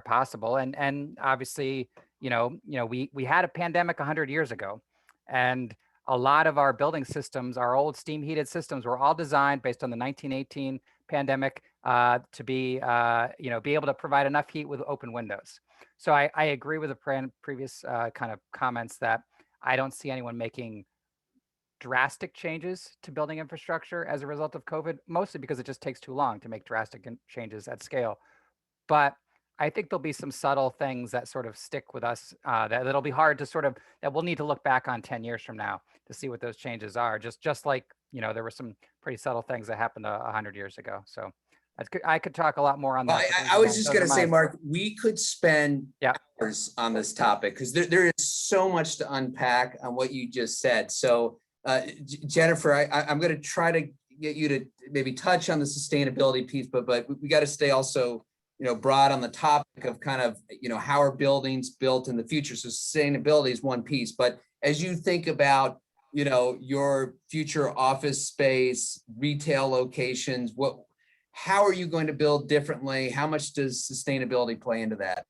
possible. And obviously, we had a pandemic 100 years ago, and a lot of our building systems, our old steam heated systems, were all designed based on the 1918 pandemic to be able to provide enough heat with open windows. So I agree with the previous kind of comments that I don't see anyone making drastic changes to building infrastructure as a result of COVID, mostly because it just takes too long to make drastic changes at scale. But I think there'll be some subtle things that sort of stick with us that'll be hard to that we'll need to look back on 10 years from now to see what those changes are. Just like, there were some pretty subtle things that happened 100 years ago. So I could talk a lot more on that. I was just going to say, Mark, we could spend hours on this topic because there is so much to unpack on what you just said. So Jennifer, I'm going to try to get you to maybe touch on the sustainability piece, but we got to stay also, broad on the topic of kind of, how are buildings built in the future? So sustainability is one piece, but as you think about, your future office space, retail locations, how are you going to build differently? How much does sustainability play into that?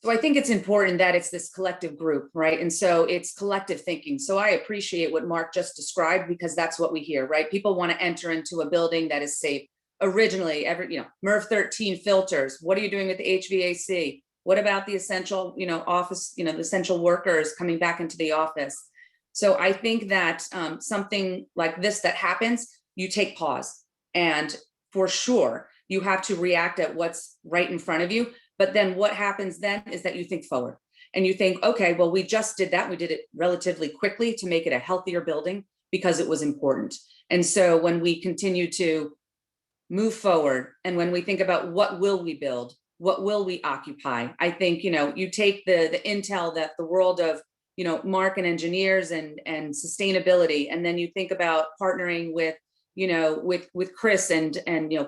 So I think it's important that it's this collective group, right? And so it's collective thinking. So I appreciate what Mark just described, because that's what we hear, right? People want to enter into a building that is safe. Originally, MERV 13 filters. What are you doing with the HVAC? What about the essential, office, the essential workers coming back into the office? So I think that something like this that happens, you take pause, and for sure, you have to react at what's right in front of you. But then what happens then is that you think forward and you think, okay, well, we just did that. We did it relatively quickly to make it a healthier building because it was important. And so when we continue to move forward, and when we think about what will we build, what will we occupy, I think, you take the intel that the world of, Mark and engineers and sustainability, and then you think about partnering with, with Chris and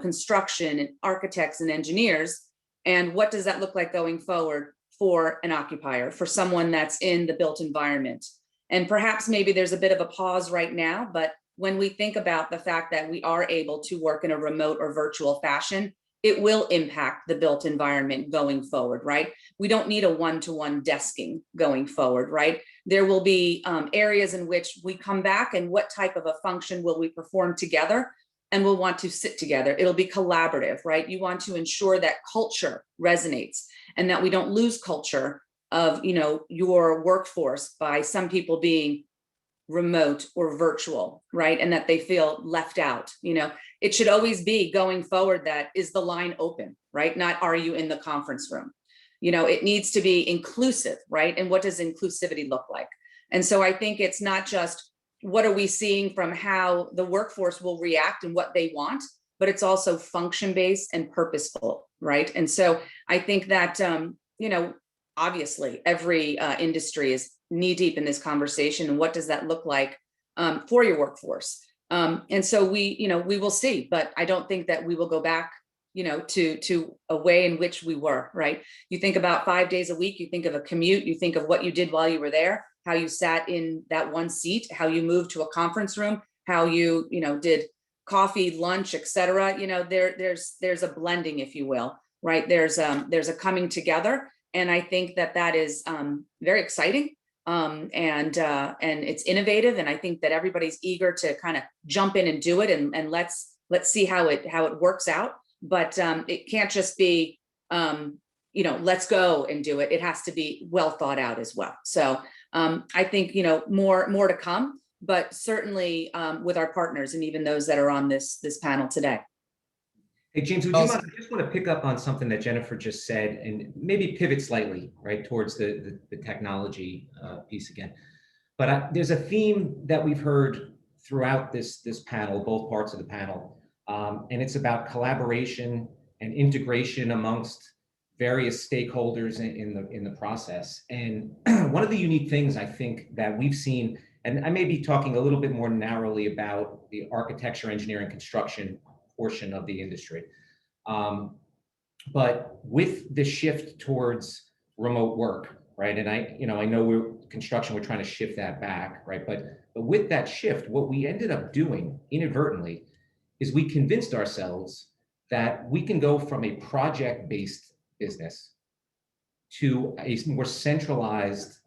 construction and architects and engineers. And what does that look like going forward for an occupier, for someone that's in the built environment? And perhaps maybe there's a bit of a pause right now, but when we think about the fact that we are able to work in a remote or virtual fashion, it will impact the built environment going forward, right? We don't need a one-to-one desking going forward, right? There will be areas in which we come back and what type of a function will we perform together, and we'll want to sit together. It'll be collaborative, right? You want to ensure that culture resonates and that we don't lose culture of, your workforce by some people being remote or virtual, right? And that they feel left out. It should always be going forward that is the line open, right? Not are you in the conference room? It needs to be inclusive, right? And what does inclusivity look like? And so I think it's not just what are we seeing from how the workforce will react and what they want, but it's also function-based and purposeful, right? And so I think that, obviously every industry is knee-deep in this conversation. And what does that look like for your workforce? And so we will see, but I don't think that we will go back, to a way in which we were, right? You think about 5 days a week, you think of a commute, you think of what you did while you were there, how you sat in that one seat, how you moved to a conference room, how you, did coffee, lunch, et cetera. There's a blending, if you will, right? There's a coming together. And I think that is very exciting. And it's innovative. And I think that everybody's eager to kind of jump in and do it. And let's see how it works out. But it can't just be, let's go and do it. It has to be well thought out as well. So I think, more to come, but certainly with our partners and even those that are on this panel today. Hey, James, would you mind? I just want to pick up on something that Jennifer just said and maybe pivot slightly, right, towards the technology piece again. But there's a theme that we've heard throughout this panel, both parts of the panel, and it's about collaboration and integration amongst various stakeholders in the process. And one of the unique things I think that we've seen, and I may be talking a little bit more narrowly about the architecture, engineering, construction portion of the industry. But with the shift towards remote work, right? And I know we're trying to shift that back, right? But with that shift, what we ended up doing inadvertently is we convinced ourselves that we can go from a project-based business to a more centralized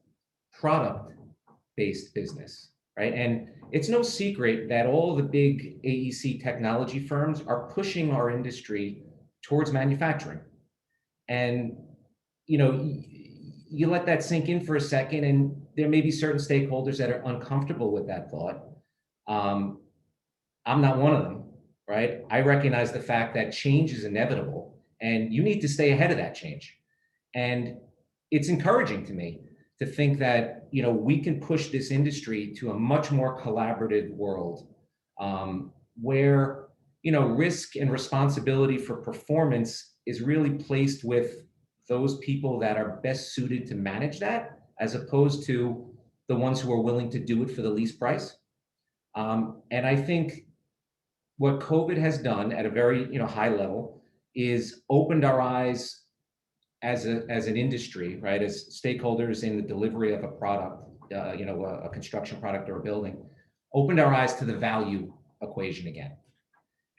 product-based business, right? And it's no secret that all the big AEC technology firms are pushing our industry towards manufacturing. And, you let that sink in for a second, and there may be certain stakeholders that are uncomfortable with that thought. I'm not one of them, right? I recognize the fact that change is inevitable, and you need to stay ahead of that change. And it's encouraging to me to think that, we can push this industry to a much more collaborative world where, risk and responsibility for performance is really placed with those people that are best suited to manage that, as opposed to the ones who are willing to do it for the least price. And I think what COVID has done at a very high level is opened our eyes as an industry, right, as stakeholders in the delivery of a product, a construction product or a building, opened our eyes to the value equation again.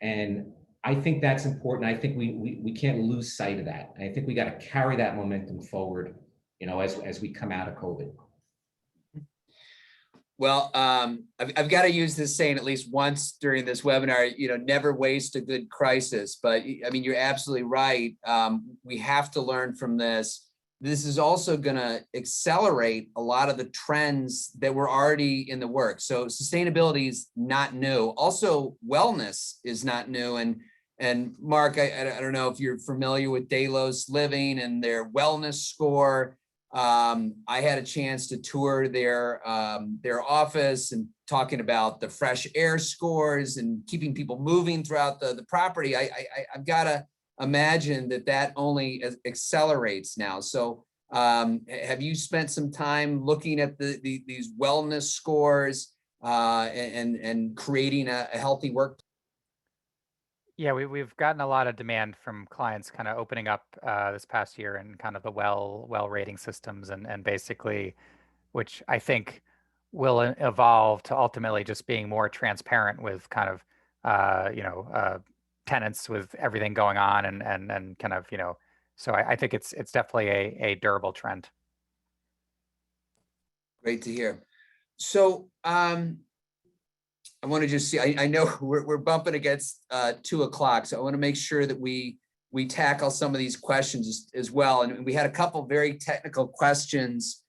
And I think that's important. I think we can't lose sight of that. And I think we got to carry that momentum forward, as we come out of COVID. Well, I've got to use this saying at least once during this webinar, never waste a good crisis. But I mean, you're absolutely right. We have to learn from this. This is also going to accelerate a lot of the trends that were already in the works. So sustainability is not new. Also, wellness is not new. And Mark, I don't know if you're familiar with Delos Living and their wellness score. I had a chance to tour their office and talking about the fresh air scores and keeping people moving throughout the property. I've got to imagine that only accelerates now. So have you spent some time looking at these wellness scores and creating a healthy work? Yeah, we've gotten a lot of demand from clients kind of opening up this past year and kind of the well rating systems and basically, which I think will evolve to ultimately just being more transparent with kind of tenants with everything going on and kind of, so I think it's definitely a durable trend. Great to hear. So I want to just see, I know we're bumping against 2 o'clock, so I want to make sure that we tackle some of these questions as well. And we had a couple very technical questions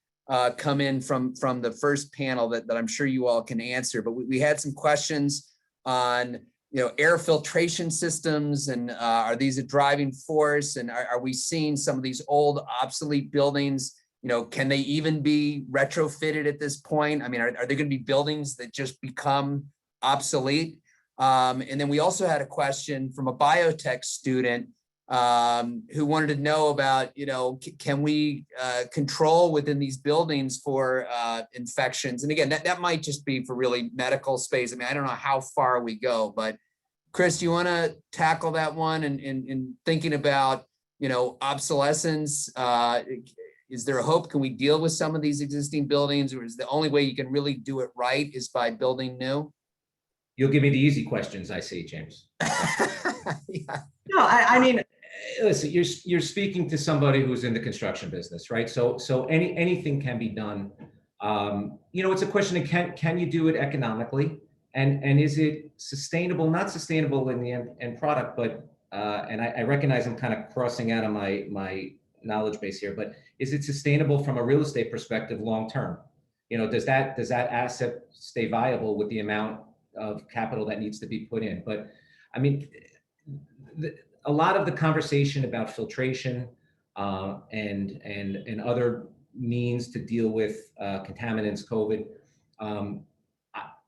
come in from the first panel that I'm sure you all can answer, but we had some questions on air filtration systems, and are these a driving force, and are we seeing some of these old obsolete buildings, can they even be retrofitted at this point? I mean, are there going to be buildings that just become obsolete? And then we also had a question from a biotech student who wanted to know about, can we control within these buildings for infections? And again, that might just be for really medical space. I mean, I don't know how far we go, but Chris, do you want to tackle that one and thinking about, obsolescence? Is there a hope? Can we deal with some of these existing buildings, or is the only way you can really do it right is by building new? You'll give me the easy questions, I see, James. Yeah. No, I mean, listen, you're speaking to somebody who's in the construction business, right? So anything can be done. It's a question of can you do it economically, and is it sustainable? Not sustainable in the end product, but and I recognize I'm kind of crossing out of my knowledge base here, but is it sustainable from a real estate perspective long term? Does that asset stay viable with the amount of capital that needs to be put in? But I mean, a lot of the conversation about filtration and other means to deal with contaminants, COVID,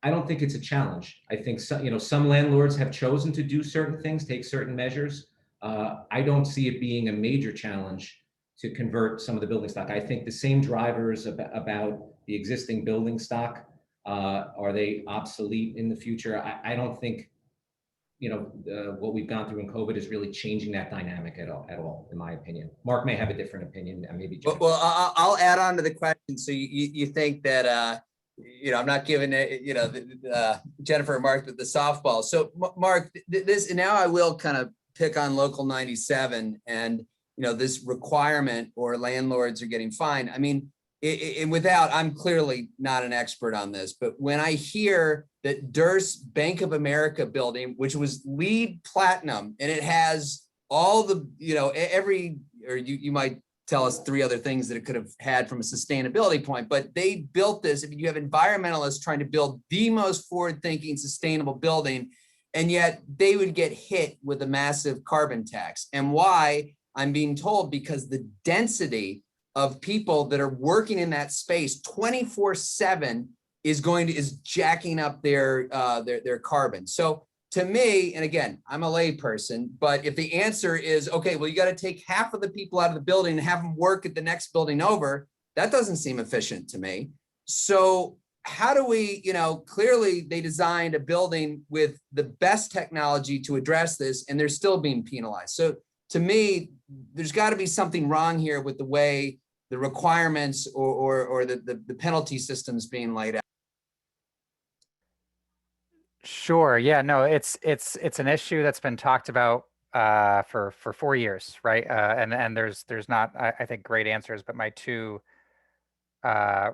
I don't think it's a challenge. I think some landlords have chosen to do certain things, take certain measures. I don't see it being a major challenge to convert some of the building stock. I think the same drivers about the existing building stock, are they obsolete in the future? I don't think what we've gone through in COVID is really changing that dynamic at all, in my opinion. Mark may have a different opinion, and maybe Jeff. Well, I'll add on to the question. So you think that I'm not giving it, Jennifer and Mark the softball. So Mark, this, and now I will kind of pick on Local 97 and this requirement, or landlords are getting fined. I mean, I'm clearly not an expert on this, but when I hear that Durst Bank of America building, which was LEED Platinum, and it has all the, you might tell us 3 other things that it could have had from a sustainability point, but they built this. If you have environmentalists trying to build the most forward-thinking, sustainable building, and yet they would get hit with a massive carbon tax. And why? I'm being told because the density of people that are working in that space 24/7 is jacking up their carbon. So to me, and again, I'm a lay person, but if the answer is, okay, well, you got to take half of the people out of the building and have them work at the next building over, that doesn't seem efficient to me. So how do we, clearly they designed a building with the best technology to address this, and they're still being penalized. So to me, there's got to be something wrong here with the way the requirements or the penalty systems being laid out. Sure. Yeah. No. It's an issue that's been talked about for 4 years, right? And there's not, I think, great answers. But my 2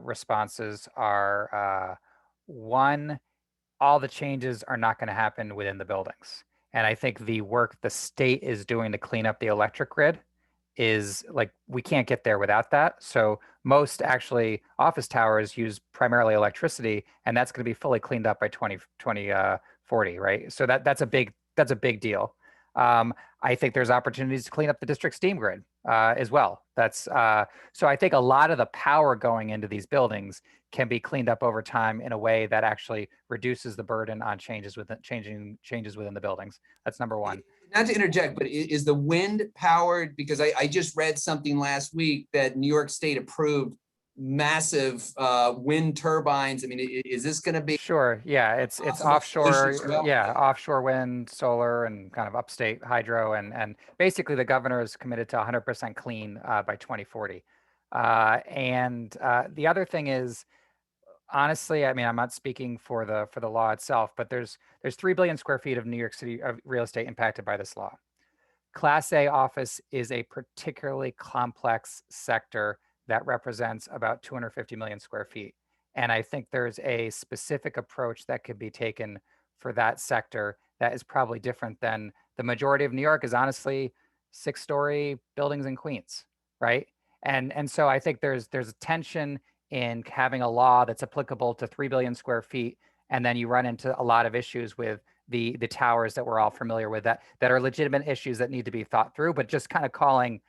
responses are 1, all the changes are not going to happen within the buildings. And I think the work the state is doing to clean up the electric grid is like, we can't get there without that. So most actually office towers use primarily electricity, and that's going to be fully cleaned up by 2040, right? So that's a big deal. I think there's opportunities to clean up the district steam grid as well. So I think a lot of the power going into these buildings can be cleaned up over time in a way that actually reduces the burden on changes within the buildings. That's number 1. Not to interject, but is the wind powered? Because I just read something last week that New York State approved massive wind turbines. I mean, is this going to be? Sure. Yeah, it's offshore. Well? Yeah, offshore wind, solar, and kind of upstate hydro, and basically the governor is committed to 100% clean by 2040. And the other thing is, honestly, I mean, I'm not speaking for the law itself, but there's 3 billion square feet of New York City of real estate impacted by this law. Class A office is a particularly complex sector that represents about 250 million square feet. And I think there's a specific approach that could be taken for that sector that is probably different than the majority of New York is honestly 6-story buildings in Queens, right? And so I think there's a tension in having a law that's applicable to 3 billion square feet, and then you run into a lot of issues with the towers that we're all familiar with that are legitimate issues that need to be thought through, but just kind of calling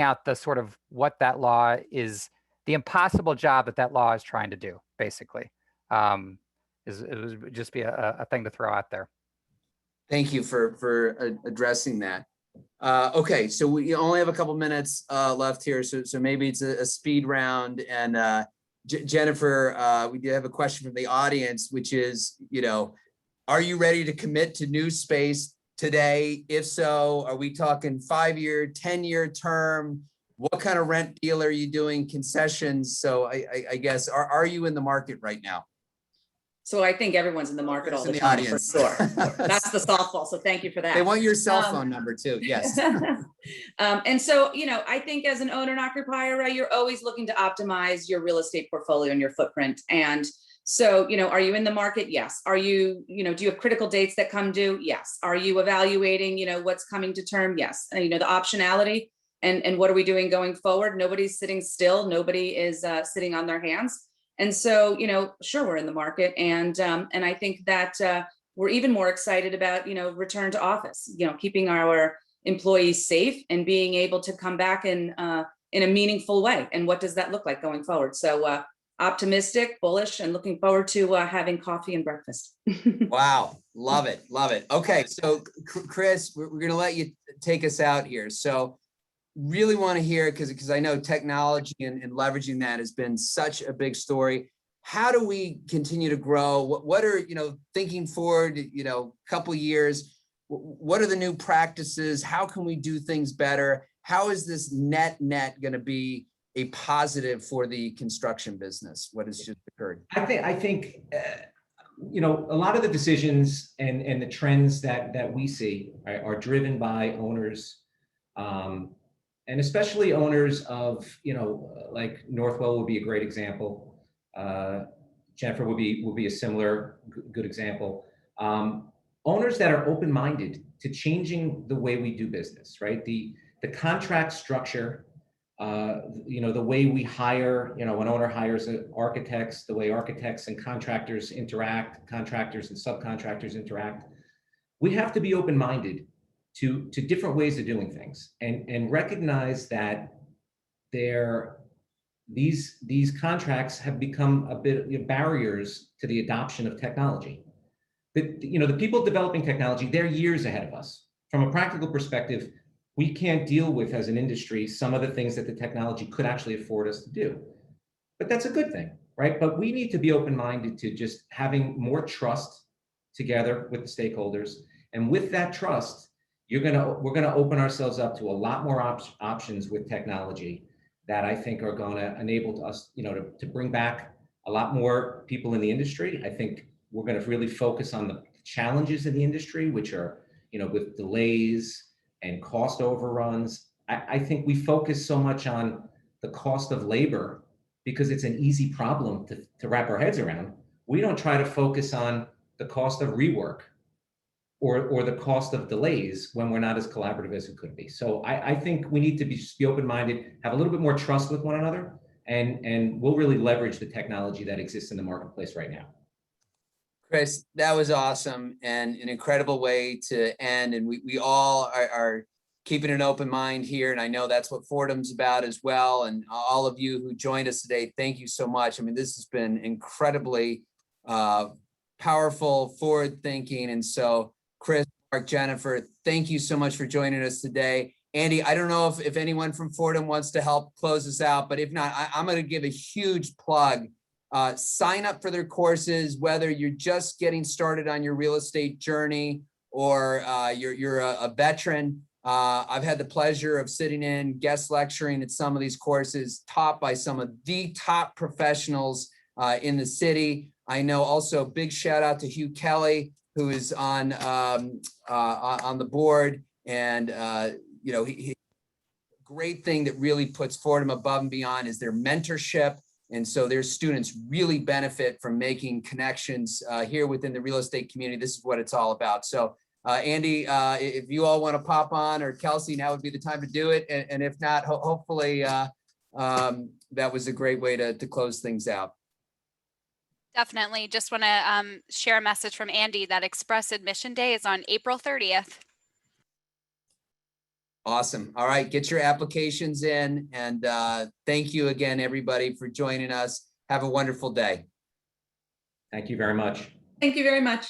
out the sort of what that law is, the impossible job that law is trying to do, basically, it would just be a thing to throw out there. Thank you for addressing that. Okay, so we only have a couple minutes left here, so maybe it's a speed round. And Jennifer, we do have a question from the audience, which is, are you ready to commit to new space today? If so, are we talking 5-year, 10-year term? What kind of rent deal are you doing? Concessions? So I guess, are you in the market right now? So I think everyone's in the market all the In the time, audience. for sure. That's the softball, so thank you for that. They want your cell phone number too, yes. And so, I think as an owner and occupier, right, you're always looking to optimize your real estate portfolio and your footprint. And so, are you in the market? Yes. Are you, do you have critical dates that come due? Yes. Are you evaluating, what's coming to term? Yes. And, the optionality and what are we doing going forward? Nobody's sitting still. Nobody is sitting on their hands. And so, sure, we're in the market. And I think that we're even more excited about, return to office, keeping our employees safe and being able to come back in a meaningful way. And what does that look like going forward? So optimistic, bullish, and looking forward to having coffee and breakfast. Wow. Love it. Love it. Okay. So Chris, we're going to let you take us out here. So really want to hear, because I know technology and leveraging that has been such a big story. How do we continue to grow? What are, thinking forward, couple years, what are the new practices? How can we do things better? How is this net going to be a positive for the construction business? What has just occurred? I think a lot of the decisions and the trends that we see are driven by owners, and especially owners of, like Northwell would be a great example. Jennifer would be a similar good example. Owners that are open-minded to changing the way we do business, right? The contract structure, the way we hire, an owner hires architects, the way architects and contractors interact, contractors and subcontractors interact. We have to be open-minded to different ways of doing things and recognize that these contracts have become a bit barriers to the adoption of technology. The people developing technology, they're years ahead of us. From a practical perspective, we can't deal with, as an industry, some of the things that the technology could actually afford us to do. But that's a good thing, right? But we need to be open-minded to just having more trust together with the stakeholders. And with that trust, we're gonna open ourselves up to a lot more options with technology that I think are gonna enable us, to bring back a lot more people in the industry. I think we're gonna really focus on the challenges in the industry, which are, with delays and cost overruns. I think we focus so much on the cost of labor because it's an easy problem to wrap our heads around. We don't try to focus on the cost of rework or the cost of delays when we're not as collaborative as it could be. So I think we need to be open-minded, have a little bit more trust with one another, and we'll really leverage the technology that exists in the marketplace right now. Chris, that was awesome and an incredible way to end. And we all are keeping an open mind here. And I know that's what Fordham's about as well. And all of you who joined us today, thank you so much. I mean, this has been incredibly powerful, forward thinking. And so Chris, Mark, Jennifer, thank you so much for joining us today. Andy, I don't know if anyone from Fordham wants to help close us out, but if not, I'm going to give a huge plug. Sign up for their courses, whether you're just getting started on your real estate journey or you're a veteran. I've had the pleasure of sitting in, guest lecturing at some of these courses taught by some of the top professionals in the city. I know also big shout out to Hugh Kelly, who is on the board, and you know, great thing that really puts Fordham above and beyond is their mentorship. And so their students really benefit from making connections here within the real estate community. This is what it's all about. So Andy, if you all want to pop on, or Kelsey, now would be the time to do it. And if not, hopefully that was a great way to close things out. Definitely. Just want to share a message from Andy that Express Admission Day is on April 30th. Awesome. All right, get your applications in, and thank you again, everybody, for joining us. Have a wonderful day. Thank you very much. Thank you very much.